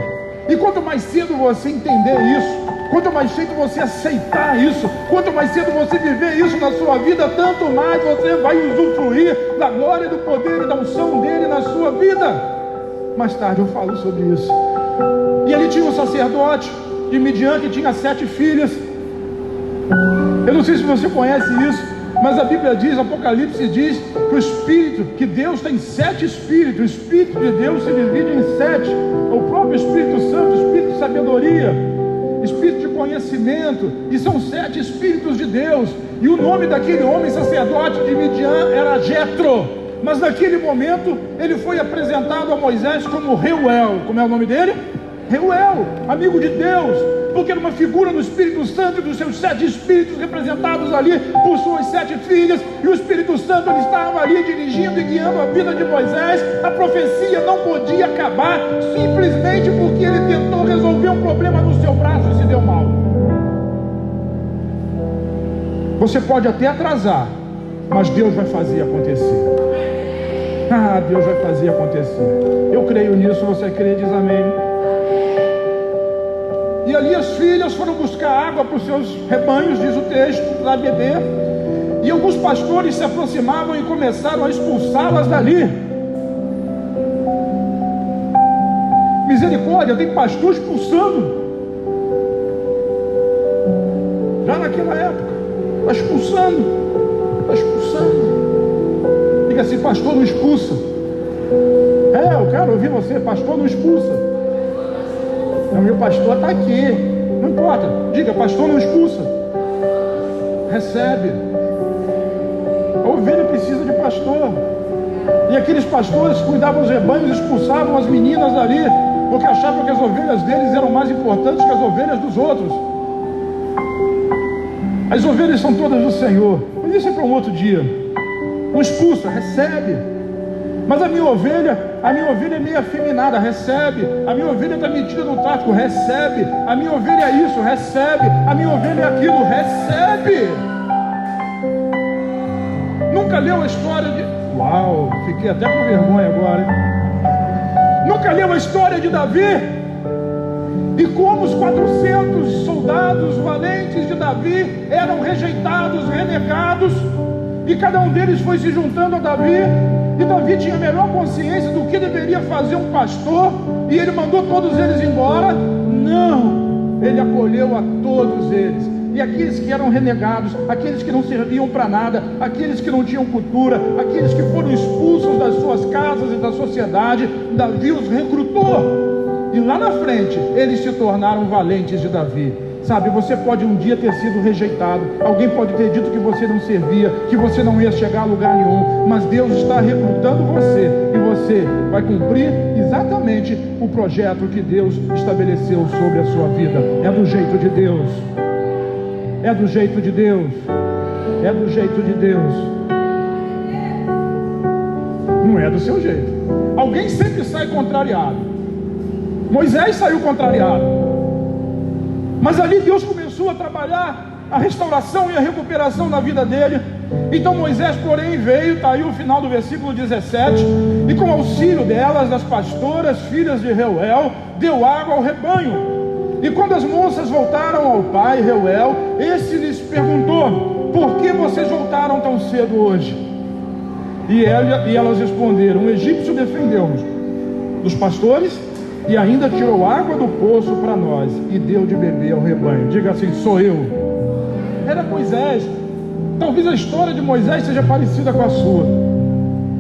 E quanto mais cedo você entender isso, quanto mais cedo você aceitar isso, quanto mais cedo você viver isso na sua vida, tanto mais você vai usufruir da glória, do poder e da unção dele na sua vida. Mais tarde eu falo sobre isso. E ali tinha um sacerdote de Midian que tinha 7 filhas. Eu não sei se você conhece isso, mas a Bíblia diz, Apocalipse diz que o Espírito, que Deus tem 7 Espíritos. O Espírito de Deus se divide em 7. O próprio Espírito Santo, Espírito de sabedoria, Espírito de conhecimento, e são 7 Espíritos de Deus. E o nome daquele homem sacerdote de Midian era Jetro. Mas naquele momento ele foi apresentado a Moisés como Reuel. Como é o nome dele? Reuel, amigo de Deus, porque era uma figura do Espírito Santo e dos seus 7 espíritos representados ali por suas 7 filhas, e o Espírito Santo ele estava ali dirigindo e guiando a vida de Moisés. A profecia não podia acabar simplesmente porque ele tentou resolver um problema no seu braço e se deu mal. Você pode até atrasar, mas Deus vai fazer acontecer. Deus vai fazer acontecer. Eu creio nisso, você crê? Diz amém. E ali as filhas foram buscar água para os seus rebanhos, diz o texto, para beber. E alguns pastores se aproximavam e começaram a expulsá-las dali. Misericórdia, tem pastor expulsando. Já naquela época, está expulsando. Diga assim: pastor, não expulsa. Eu quero ouvir você: pastor, não expulsa. O meu pastor está aqui, não importa, diga: pastor, não expulsa, recebe. A ovelha precisa de pastor. E aqueles pastores cuidavam dos rebanhos, expulsavam as meninas dali, porque achavam que as ovelhas deles eram mais importantes que as ovelhas dos outros. As ovelhas são todas do Senhor, mas isso é para um outro dia. Não expulsa, recebe. Mas a minha ovelha é meio afeminada, recebe. A minha ovelha está metida no tráfico, recebe. A minha ovelha é isso, recebe. A minha ovelha é aquilo, recebe. Nunca leu a história de... Uau, fiquei até com vergonha agora, hein? Nunca leu a história de Davi? E como os 400 soldados valentes de Davi eram rejeitados, renegados, e cada um deles foi se juntando a Davi, e Davi tinha a melhor consciência do que deveria fazer um pastor, e ele mandou todos eles embora? Não, ele acolheu a todos eles. E aqueles que eram renegados, aqueles que não serviam para nada, aqueles que não tinham cultura, aqueles que foram expulsos das suas casas e da sociedade, Davi os recrutou. E lá na frente, eles se tornaram valentes de Davi. Sabe, você pode um dia ter sido rejeitado, alguém pode ter dito que você não servia, que você não ia chegar a lugar nenhum, mas Deus está recrutando você, e você vai cumprir exatamente o projeto que Deus estabeleceu sobre a sua vida. É do jeito de Deus. É do jeito de Deus. É do jeito de Deus. Não é do seu jeito. Alguém sempre sai contrariado. Moisés saiu contrariado, mas ali Deus começou a trabalhar a restauração e a recuperação na vida dele. Então Moisés, porém, veio, está aí o final do versículo 17, e com auxílio delas, das pastoras, filhas de Reuel, deu água ao rebanho. E quando as moças voltaram ao pai Reuel, esse lhes perguntou: por que vocês voltaram tão cedo hoje? E elas responderam: um egípcio defendeu-nos dos pastores e ainda tirou água do poço para nós e deu de beber ao rebanho. Diga assim: sou eu. Era Moisés. Talvez a história de Moisés seja parecida com a sua,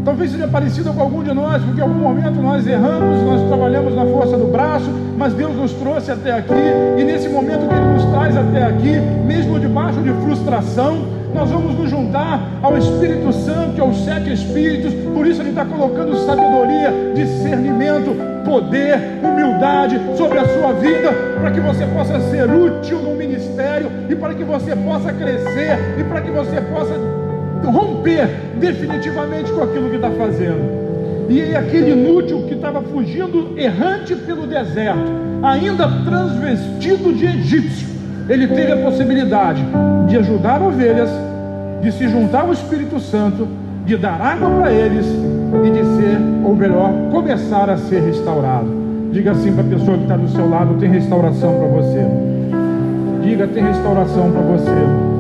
talvez seja parecida com algum de nós, porque em algum momento nós erramos, nós trabalhamos na força do braço, mas Deus nos trouxe até aqui, e nesse momento que Ele nos traz até aqui, mesmo debaixo de frustração, nós vamos nos juntar ao Espírito Santo e aos 7 Espíritos. Por isso Ele está colocando sabedoria, discernimento, poder, humildade sobre a sua vida, para que você possa ser útil no ministério, e para que você possa crescer, e para que você possa romper definitivamente com aquilo que está fazendo. E aquele inútil que estava fugindo errante pelo deserto, ainda transvestido de egípcio, ele teve a possibilidade de ajudar ovelhas, de se juntar ao Espírito Santo, de dar água para eles e de ser, ou melhor, começar a ser restaurado. Diga assim para a pessoa que está do seu lado: tem restauração para você. Diga: tem restauração para você.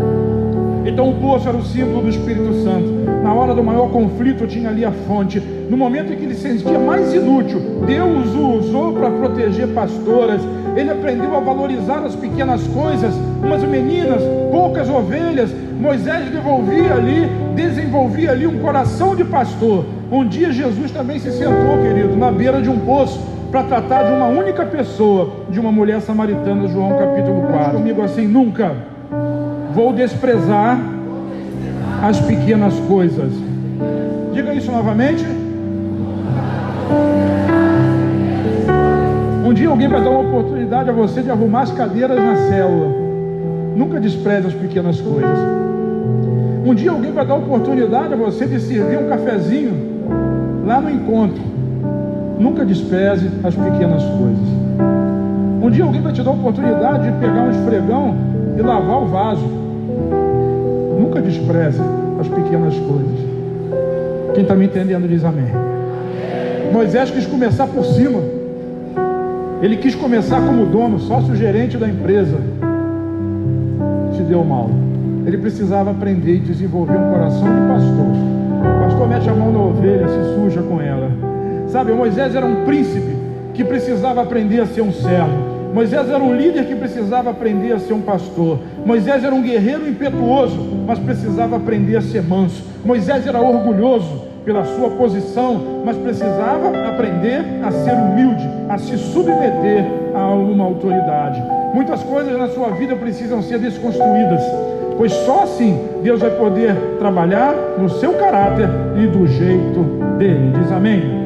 Então o poço era o símbolo do Espírito Santo. Na hora do maior conflito tinha ali a fonte. No momento em que ele se sentia mais inútil, Deus o usou para proteger pastoras. Ele aprendeu a valorizar as pequenas coisas, umas meninas, poucas ovelhas. Moisés desenvolvia ali um coração de pastor. Um dia Jesus também se sentou, querido, na beira de um poço, para tratar de uma única pessoa, de uma mulher samaritana. João capítulo 4. Comigo assim: nunca vou desprezar as pequenas coisas. Diga isso novamente. Um dia alguém vai dar uma oportunidade a você de arrumar as cadeiras na célula. Nunca despreze as pequenas coisas. Um dia alguém vai dar oportunidade a você de servir um cafezinho lá no encontro. Nunca despreze as pequenas coisas. Um dia alguém vai te dar a oportunidade de pegar um esfregão e lavar o vaso. Nunca despreze as pequenas coisas. Quem está me entendendo diz amém. Moisés quis começar por cima. Ele quis começar como dono, sócio-gerente da empresa. Se deu mal. Ele precisava aprender e desenvolver um coração de pastor. O pastor mete a mão na ovelha, se suja com ela. Sabe, Moisés era um príncipe que precisava aprender a ser um servo. Moisés era um líder que precisava aprender a ser um pastor. Moisés era um guerreiro impetuoso, mas precisava aprender a ser manso. Moisés era orgulhoso pela sua posição, mas precisava aprender a ser humilde, a se submeter a uma autoridade. Muitas coisas na sua vida precisam ser desconstruídas, pois só assim Deus vai poder trabalhar no seu caráter e do jeito dele. Diz amém?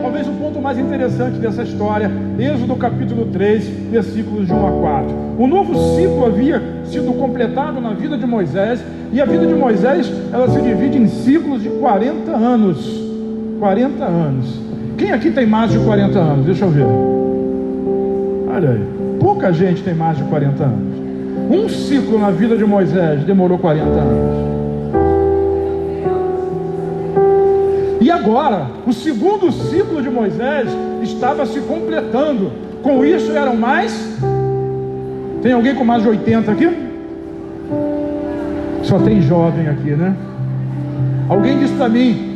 Talvez o ponto mais interessante dessa história, Êxodo capítulo 3, versículos de 1 a 4. O novo ciclo havia sido completado na vida de Moisés, e a vida de Moisés, ela se divide em ciclos de 40 anos. 40 anos. Quem aqui tem mais de 40 anos? Deixa eu ver. Olha aí, pouca gente tem mais de 40 anos. Um ciclo na vida de Moisés demorou 40 anos. E agora, o segundo ciclo de Moisés estava se completando. Com isso eram mais... Tem alguém com mais de 80 aqui? Só tem jovem aqui, né? Alguém disse para mim: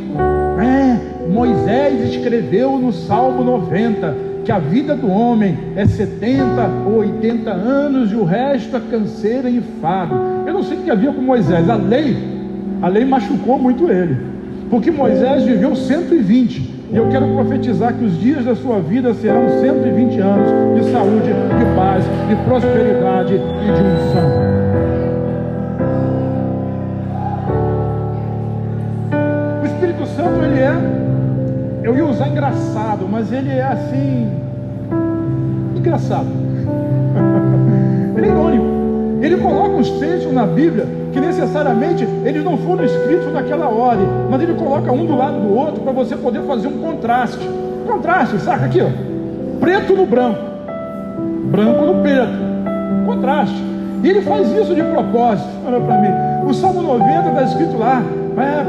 Moisés escreveu no Salmo 90 que a vida do homem é 70 ou 80 anos e o resto é canseira e enfado. Eu não sei o que havia com Moisés. A lei machucou muito ele, porque Moisés viveu 120. E eu quero profetizar que os dias da sua vida serão 120 anos de saúde, de paz, de prosperidade e de unção. O Espírito Santo, ele é, eu ia usar engraçado, mas ele é assim, engraçado. Ele é irônico. Ele coloca os textos na Bíblia que necessariamente eles não foram escritos naquela ordem, mas ele coloca um do lado do outro para você poder fazer um contraste. Contraste, saca aqui, ó. Preto no branco, branco no preto. Contraste. E ele faz isso de propósito. Olha para mim. O Salmo 90 está escrito lá: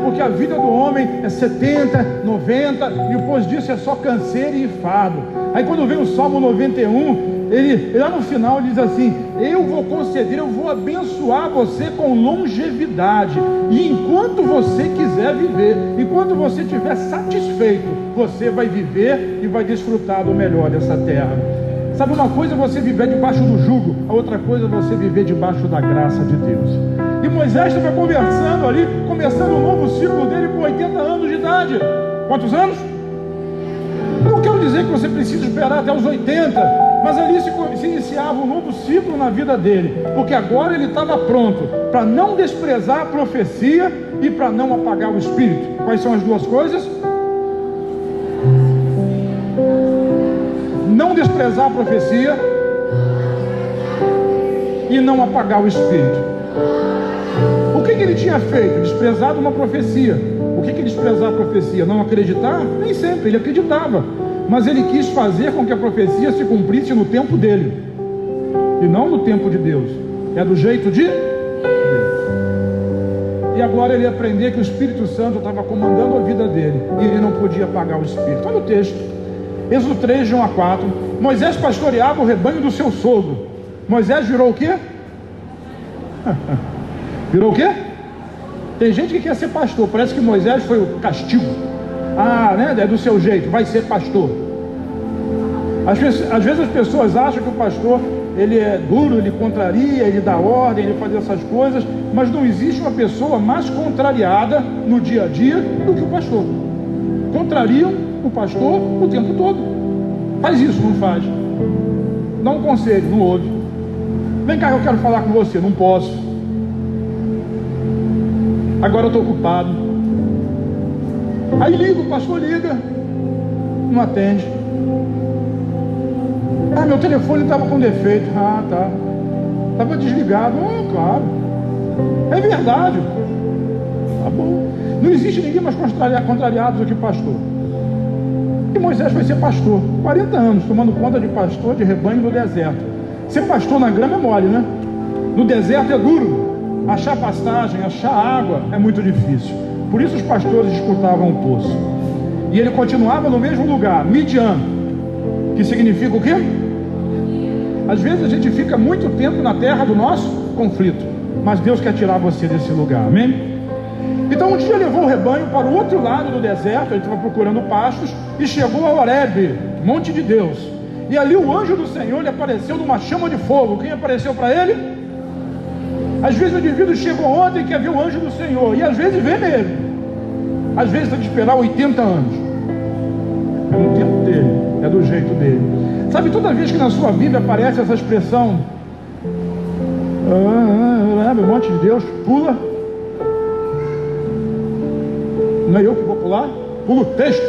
porque a vida do homem é 70, 90, e depois disso é só canseiro e enfado. Aí quando vem o Salmo 91, ele lá no final ele diz assim: eu vou conceder, eu vou abençoar você com longevidade, e enquanto você quiser viver, enquanto você estiver satisfeito, você vai viver e vai desfrutar do melhor dessa terra. Sabe, uma coisa é você viver debaixo do jugo, a outra coisa é você viver debaixo da graça de Deus. E Moisés estava conversando ali, começando um novo ciclo dele com 80 anos de idade. Quantos anos? Não quero dizer que você precisa esperar até os 80, mas ali se iniciava um novo ciclo na vida dele, porque agora ele estava pronto para não desprezar a profecia e para não apagar o espírito. Quais são as duas coisas? Não desprezar a profecia e não apagar o espírito. O que ele tinha feito? Desprezado uma profecia. O que desprezar a profecia? Não acreditar? Nem sempre, ele acreditava, mas ele quis fazer com que a profecia se cumprisse no tempo dele e não no tempo de Deus. É do jeito de Deus. E agora ele ia aprender que o Espírito Santo estava comandando a vida dele e ele não podia apagar o espírito. Olha o texto, Êxodo 3, de 1 a 4. Moisés pastoreava o rebanho do seu sogro. Moisés virou o quê? Virou o quê? Tem gente que quer ser pastor, parece que Moisés foi o castigo. É do seu jeito, vai ser pastor. Às vezes as pessoas acham que o pastor, ele é duro, ele contraria, ele dá ordem, ele faz essas coisas, mas não existe uma pessoa mais contrariada no dia a dia do que o pastor. Contrariam o pastor o tempo todo. Faz isso, não faz. Dá um conselho, não ouve. Vem cá, eu quero falar com você. Não posso. Agora eu estou ocupado. Aí liga, o pastor liga, não atende. Meu telefone estava com defeito. Tá. Estava desligado. Claro. É verdade. Tá bom. Não existe ninguém mais contrariado do que pastor. E Moisés foi ser pastor, 40 anos, tomando conta de pastor de rebanho no deserto. Ser pastor na grama é mole, né? No deserto é duro. Achar pastagem, achar água é muito difícil. Por isso os pastores disputavam o poço. E ele continuava no mesmo lugar, Midian, que significa o quê? Às vezes a gente fica muito tempo na terra do nosso conflito, mas Deus quer tirar você desse lugar, amém? Então um dia levou o rebanho para o outro lado do deserto. Ele estava procurando pastos e chegou a Horebe, monte de Deus. E ali o anjo do Senhor lhe apareceu numa chama de fogo. Quem apareceu para ele? Às vezes o indivíduo chegou ontem e quer ver o anjo do Senhor, e às vezes vê mesmo. Às vezes tem que esperar 80 anos. É no tempo dele, é do jeito dele. Sabe, toda vez que na sua Bíblia aparece essa expressão, monte de Deus, pula. Não é eu que vou pular? Pula o texto.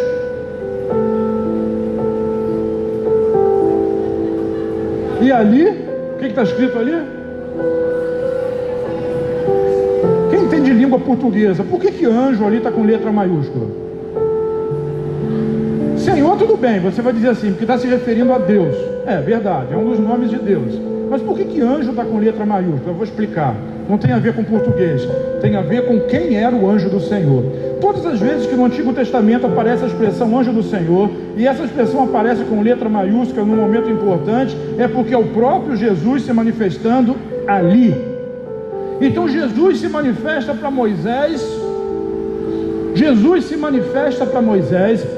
E ali, o que está escrito ali? Quem entende língua portuguesa, por que anjo ali está com letra maiúscula? Senhor, tudo bem, você vai dizer assim, porque está se referindo a Deus. É verdade, é um dos nomes de Deus. Mas por que anjo está com letra maiúscula? Eu vou explicar. Não tem a ver com português, tem a ver com quem era o anjo do Senhor. Todas as vezes que no Antigo Testamento aparece a expressão anjo do Senhor, e essa expressão aparece com letra maiúscula num momento importante, é porque é o próprio Jesus se manifestando ali. Então Jesus se manifesta para Moisés,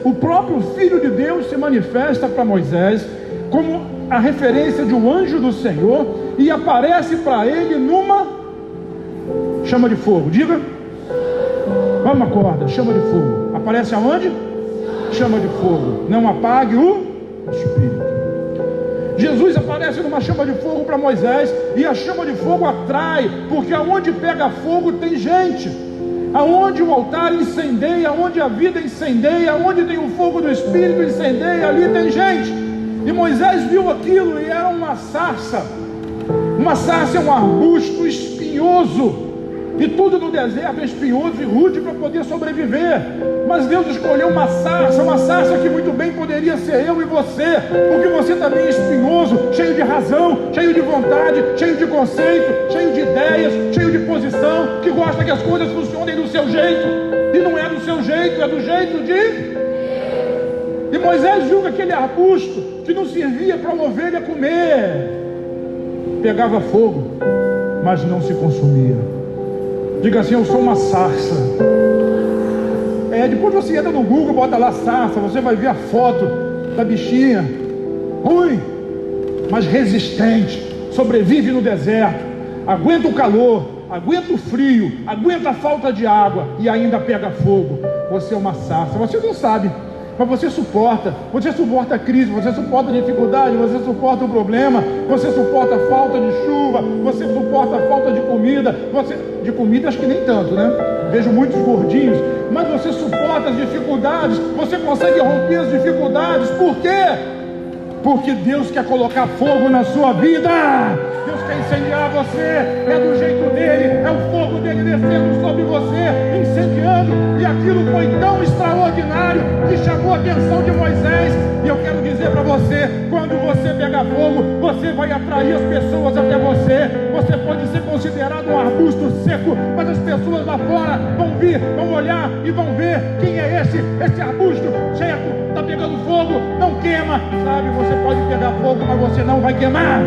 o próprio Filho de Deus se manifesta para Moisés, como a referência de um anjo do Senhor, e aparece para ele numa chama de fogo. Diga, vamos, acorda, chama de fogo. Aparece aonde? Chama de fogo. Não apague o Espírito. Jesus aparece numa chama de fogo para Moisés, e a chama de fogo atrai, porque aonde pega fogo tem gente. Aonde o altar incendeia, aonde a vida incendeia, aonde tem o fogo do Espírito incendeia, ali tem gente. E Moisés viu aquilo, e era uma sarça. Uma sarça é um arbusto espinhoso, e tudo no deserto é espinhoso e rude para poder sobreviver. Mas Deus escolheu uma sarça que muito bem poderia ser eu e você, porque você também é espinhoso, cheio de razão, cheio de vontade, cheio de conceito, cheio de ideias, cheio de posição, que gosta que as coisas funcionem do seu jeito, e não é do seu jeito, é do jeito de... E Moisés viu que aquele arbusto, que não servia para uma ovelha comer, pegava fogo, mas não se consumia. Diga assim, eu sou uma sarça. Depois você entra no Google, bota lá sarça, você vai ver a foto da bichinha, ruim, mas resistente, sobrevive no deserto, aguenta o calor, aguenta o frio, aguenta a falta de água, e ainda pega fogo. Você é uma sarça, você não sabe, mas você suporta a crise, você suporta a dificuldade, você suporta o problema, você suporta a falta de chuva, você suporta a falta de comida, de comida acho que nem tanto, né? Vejo muitos gordinhos, mas você suporta as dificuldades, você consegue romper as dificuldades. Por quê? Porque Deus quer colocar fogo na sua vida. Deus quer incendiar você, é do jeito dele, é o fogo dele descendo sobre você, incendiando. E aquilo foi tão extraordinário que chamou a atenção de Moisés. E eu quero dizer para você, quando você pegar fogo, você vai atrair as pessoas até você. Você pode ser considerado um arbusto seco, mas as pessoas lá fora vão vir, vão olhar e vão ver quem é esse arbusto seco, está pegando fogo, não queima, sabe? Você pode pegar fogo, mas você não vai queimar.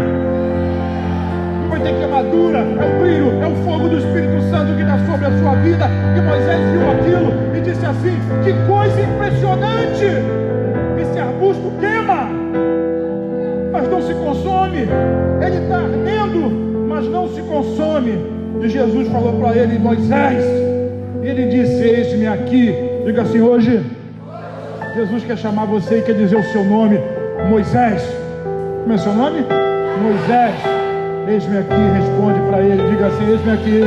Não vai ter queimadura, é o brilho, é o fogo do Espírito Santo que está sobre a sua vida. E Moisés viu aquilo e disse assim, que coisa impressionante, esse arbusto queima, mas não se consome, ele está ardendo, mas não se consome. E Jesus falou para ele, Moisés, ele disse, eis-me aqui. Diga assim, hoje Jesus quer chamar você e quer dizer o seu nome, Moisés. Como é seu nome? Moisés. Eis-me aqui, responde para ele, diga assim, eis-me aqui.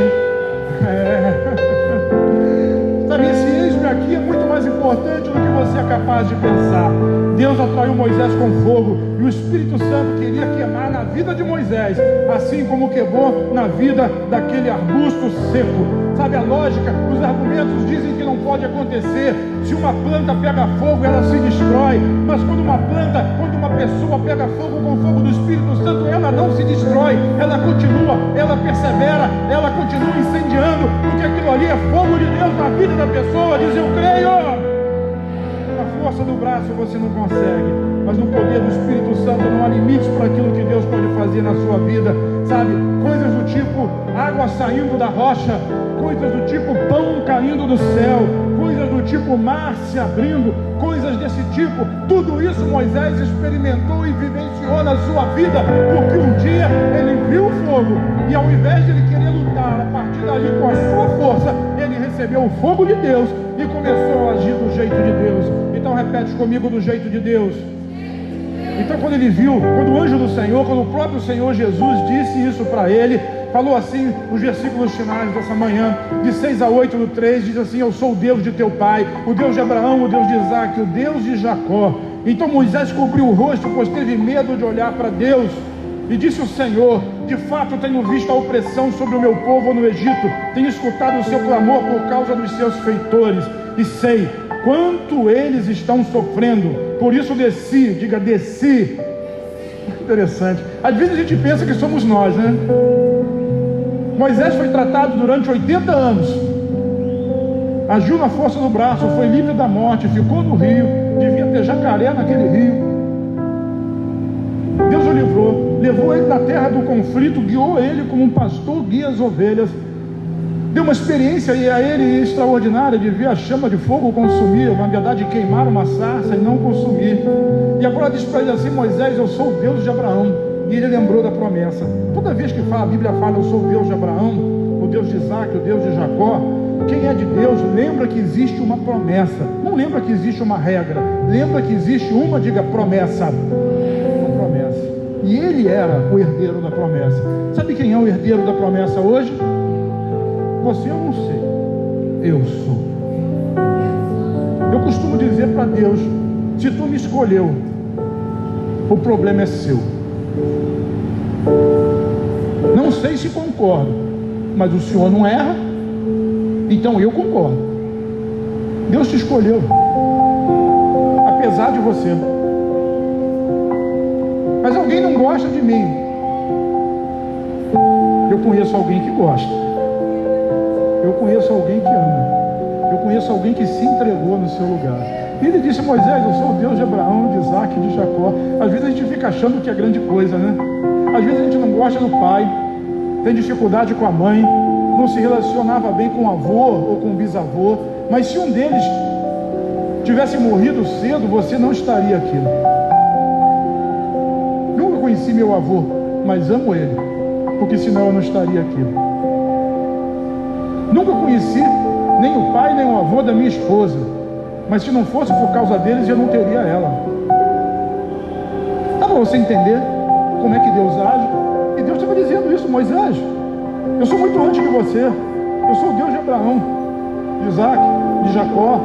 Sabe, esse eis-me aqui é muito mais importante do que você é capaz de pensar. Deus atraiu Moisés com fogo, e o Espírito Santo queria queimar na vida de Moisés, assim como queimou na vida daquele arbusto seco. Sabe a lógica? Os argumentos dizem que não pode acontecer. Se uma planta pega fogo, ela se destrói. Mas quando uma pessoa pega fogo com o fogo do Espírito Santo, ela não se destrói, ela continua, ela persevera, ela continua incendiando, porque aquilo ali é fogo de Deus na vida da pessoa. Diz, eu creio. Na força do braço você não consegue, mas no poder do Espírito Santo não há limites para aquilo que Deus pode fazer na sua vida. Sabe, coisas do tipo água saindo da rocha, coisas do tipo pão caindo do céu, coisas do tipo mar se abrindo, coisas desse tipo. Tudo isso Moisés experimentou e vivenciou na sua vida, porque um dia ele viu o fogo, e ao invés de ele querer lutar a partir dali com a sua força, ele recebeu o fogo de Deus e começou a agir do jeito de Deus. Então repete comigo, do jeito de Deus. Então quando ele viu, quando o anjo do Senhor, quando o próprio Senhor Jesus disse isso para ele, falou assim nos versículos finais dessa manhã, de 6 a 8 no 3, diz assim, eu sou o Deus de teu pai, o Deus de Abraão, o Deus de Isaac, o Deus de Jacó. Então Moisés cobriu o rosto, pois teve medo de olhar para Deus. E disse o Senhor, De fato tenho visto a opressão sobre o meu povo no Egito, tenho escutado o seu clamor por causa dos seus feitores, e sei quanto eles estão sofrendo. Por isso desci, diga desci. Interessante. Às vezes a gente pensa que somos nós, né? Moisés foi tratado durante 80 anos, agiu na força do braço, foi livre da morte, ficou no rio, devia ter jacaré naquele rio. Deus o livrou, levou ele na terra do conflito, guiou ele como um pastor guia as ovelhas, deu uma experiência a ele extraordinária de ver a chama de fogo consumir, na verdade queimar uma sarça e não consumir. E agora diz para ele assim: Moisés, eu sou o Deus de Abraão. E ele lembrou da promessa. Toda vez que a Bíblia fala eu sou o Deus de Abraão, o Deus de Isaac, o Deus de Jacó, quem é de Deus lembra que existe uma promessa, não lembra que existe uma regra, lembra que existe uma, diga, promessa. Uma promessa. E ele era o herdeiro da promessa. Sabe quem é o herdeiro da promessa hoje? Você, eu não sei, eu sou. Eu costumo dizer para Deus: se tu me escolheu, o problema é seu. Não sei se concordo, mas o Senhor não erra, então eu concordo. Deus te escolheu, apesar de você. Mas alguém não gosta de mim. Eu conheço alguém que gosta. Eu conheço alguém que ama. Eu conheço alguém que se entregou no seu lugar. E ele disse: Moisés, eu sou o Deus de Abraão, de Isaac e de Jacó. Às vezes a gente fica achando que é grande coisa, né? Às vezes a gente não gosta do pai, tem dificuldade com a mãe, não se relacionava bem com o avô ou com o bisavô. Mas se um deles tivesse morrido cedo, você não estaria aqui. Nunca conheci meu avô, mas amo ele, porque senão eu não estaria aqui. Nunca conheci nem o pai nem o avô da minha esposa, mas se não fosse por causa deles, eu não teria ela. Dá para você entender como é que Deus age? E Deus estava dizendo isso: Moisés, eu sou muito antes de você. Eu sou o Deus de Abraão, de Isaac, de Jacó.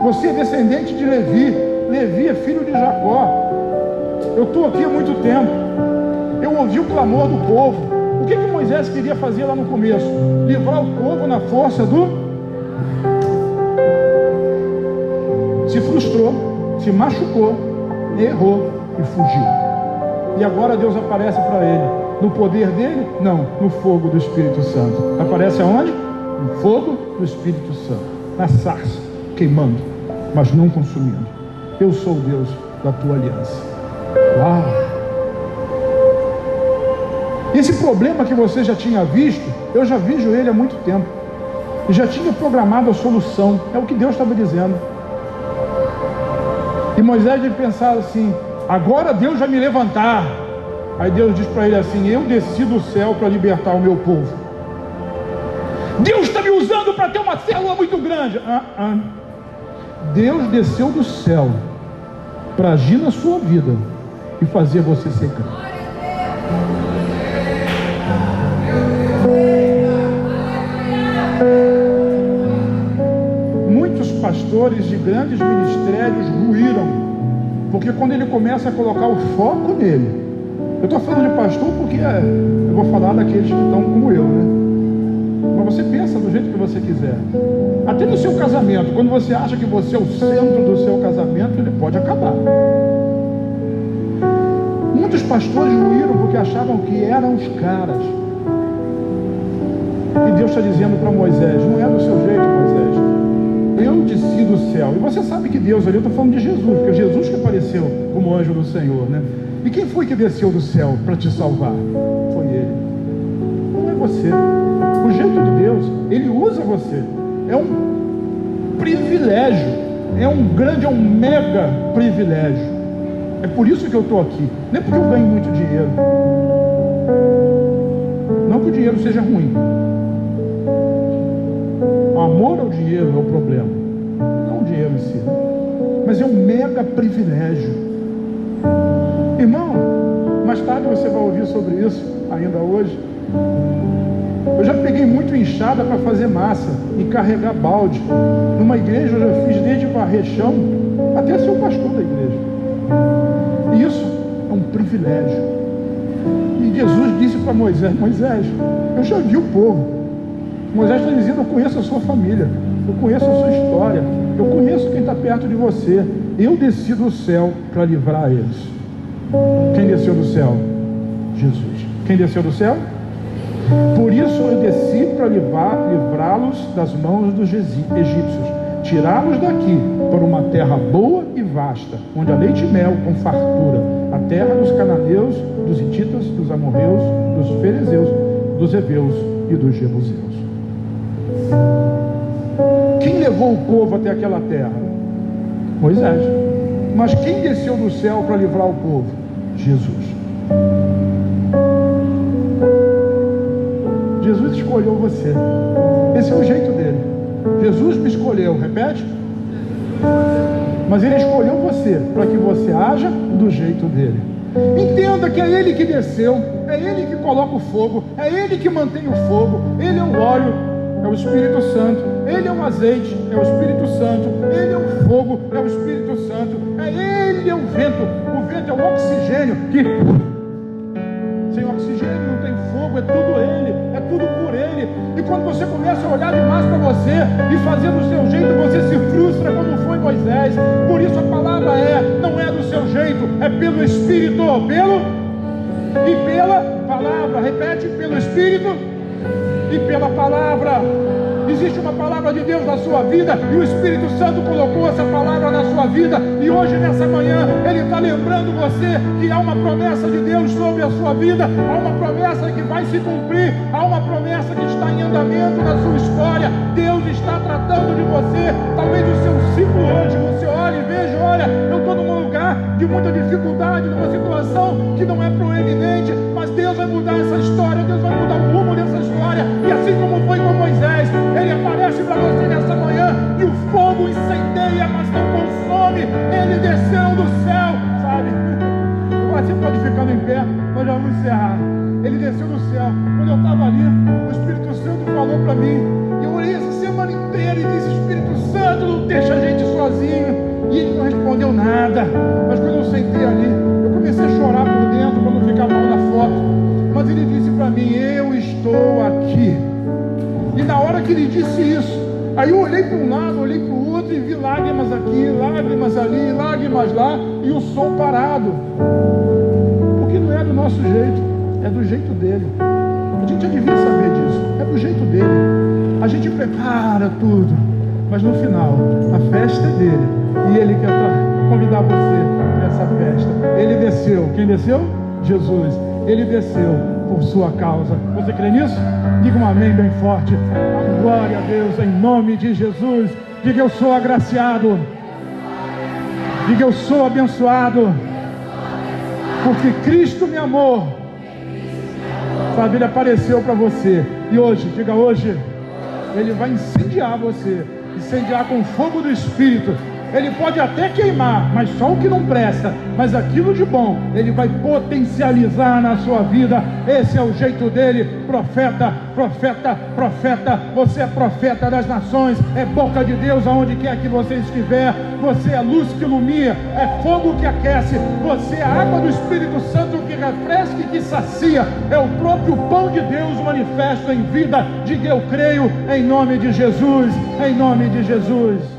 Você é descendente de Levi. Levi é filho de Jacó. Eu estou aqui há muito tempo. Eu ouvi o clamor do povo. O que Moisés queria fazer lá no começo? Livrar o povo na força do... Se frustrou, se machucou, errou e fugiu. E agora Deus aparece para ele. No poder dele? Não, no fogo do Espírito Santo. Aparece aonde? No fogo do Espírito Santo. Na sarça, queimando, mas não consumindo. Eu sou o Deus da tua aliança. Uau! Esse problema que você já tinha visto, eu já vejo ele há muito tempo. E já tinha programado a solução. É o que Deus estava dizendo. E Moisés deve pensar assim: agora Deus vai me levantar. Aí Deus diz para ele assim: eu desci do céu para libertar o meu povo. Deus está me usando para ter uma célula muito grande. Deus desceu do céu para agir na sua vida e fazer você ser crente. Muitos pastores de grandes ministérios ruíram, porque quando ele começa a colocar o foco nele... Eu estou falando de pastor porque eu vou falar daqueles que estão como eu, né? Mas você pensa do jeito que você quiser. Até no seu casamento, quando você acha que você é o centro do seu casamento, ele pode acabar. Muitos pastores ruíram porque achavam que eram os caras. E Deus está dizendo para Moisés: não é do seu jeito, Moisés. Eu desci do céu. E você sabe que Deus ali, eu estou falando de Jesus, porque Jesus que apareceu como anjo do Senhor, né? E quem foi que desceu do céu para te salvar? Foi Ele. Não é você. O jeito de Deus, Ele usa você. É um privilégio. É um grande, é um mega privilégio. É por isso que eu estou aqui. Não é porque eu ganho muito dinheiro. Não que o dinheiro seja ruim. O amor ao dinheiro é o problema. Não o dinheiro em si. Mas é um mega privilégio. Irmão, mais tarde você vai ouvir sobre isso, ainda hoje. Eu já peguei muito enxada para fazer massa e carregar balde. Numa igreja eu já fiz desde varrer chão até ser o pastor da igreja. E isso é um privilégio. E Jesus disse para Moisés: Moisés, eu já vi o povo. Moisés está dizendo: eu conheço a sua família, eu conheço a sua história, eu conheço quem está perto de você. Eu desci do céu para livrar eles. Quem desceu do céu? Jesus. Quem desceu do céu? Por isso eu desci para livrá-los das mãos dos egípcios, tirá-los daqui para uma terra boa e vasta, onde há leite e mel com fartura, a terra dos cananeus, dos hititas, dos amorreus, dos ferezeus, dos heveus e dos jebuseus. Quem levou o povo até aquela terra? Moisés. Mas quem desceu do céu para livrar o povo? Jesus. Jesus escolheu você. Esse é o jeito dele. Jesus me escolheu, repete. Mas ele escolheu você para que você haja do jeito dele. Entenda que é ele que desceu, é ele que coloca o fogo, é ele que mantém o fogo, ele é o óleo, é o Espírito Santo, ele é o azeite, é o Espírito Santo, ele é o fogo, é o Espírito Santo, ele é o vento é o oxigênio, que sem oxigênio não tem fogo, é tudo ele, é tudo por ele. E quando você começa a olhar demais para você e fazer do seu jeito, você se frustra como foi Moisés. Por isso a palavra não é do seu jeito, é pelo Espírito, e pela palavra, repete, pelo Espírito e pela palavra. Existe uma palavra de Deus na sua vida e o Espírito Santo colocou essa palavra na sua vida, e hoje nessa manhã Ele está lembrando você que há uma promessa de Deus sobre a sua vida, há uma promessa que vai se cumprir, há uma promessa que está em andamento na sua história. Deus está tratando de você. Talvez o seu ciclo hoje, você olhe e veja: olha, eu estou num lugar de muita dificuldade, numa situação que não é proeminente, mas Deus vai mudar essa história, Deus vai mudar o rumo dessa história. E assim como foi com Moisés, Ele aparece para você nessa manhã e o fogo incendeia, mas não consome. Ele desceu do céu, sabe? Você pode ficar em pé, nós já vamos encerrar. Ele desceu do céu. Quando eu estava ali, o Espírito Santo falou para mim, e eu orei essa semana inteira e disse: Espírito Santo, não deixa a gente sozinho. E ele não respondeu nada. Mas quando eu sentei ali, eu comecei a chorar por dentro para não ficar mal na foto. Mas ele disse para mim: eu estou aqui. E na hora que ele disse isso, aí eu olhei para um lado, olhei para o outro e vi lágrimas aqui, lágrimas ali, lágrimas lá, e o som parado. Porque não é do nosso jeito, é do jeito dele. A gente já devia saber disso, é do jeito dele. A gente prepara tudo, mas no final, a festa é dele, e ele quer convidar você para essa festa. Ele desceu. Quem desceu? Jesus. Ele desceu por sua causa. Você crê nisso? Diga um amém bem forte. Glória a Deus, em nome de Jesus. Diga: eu sou agraciado. Diga: eu sou abençoado, porque Cristo me amou. Sabe, Ele apareceu para você. E hoje, diga hoje, Ele vai incendiar você. Incendiar com o fogo do Espírito. Ele pode até queimar, mas só o que não presta. Mas aquilo de bom, Ele vai potencializar na sua vida. Esse é o jeito dele. Profeta, profeta, profeta. Você é profeta das nações. É boca de Deus aonde quer que você estiver. Você é luz que ilumina, é fogo que aquece. Você é a água do Espírito Santo que refresca e que sacia. É o próprio pão de Deus manifesto em vida. Diga: eu creio, em nome de Jesus. Em nome de Jesus.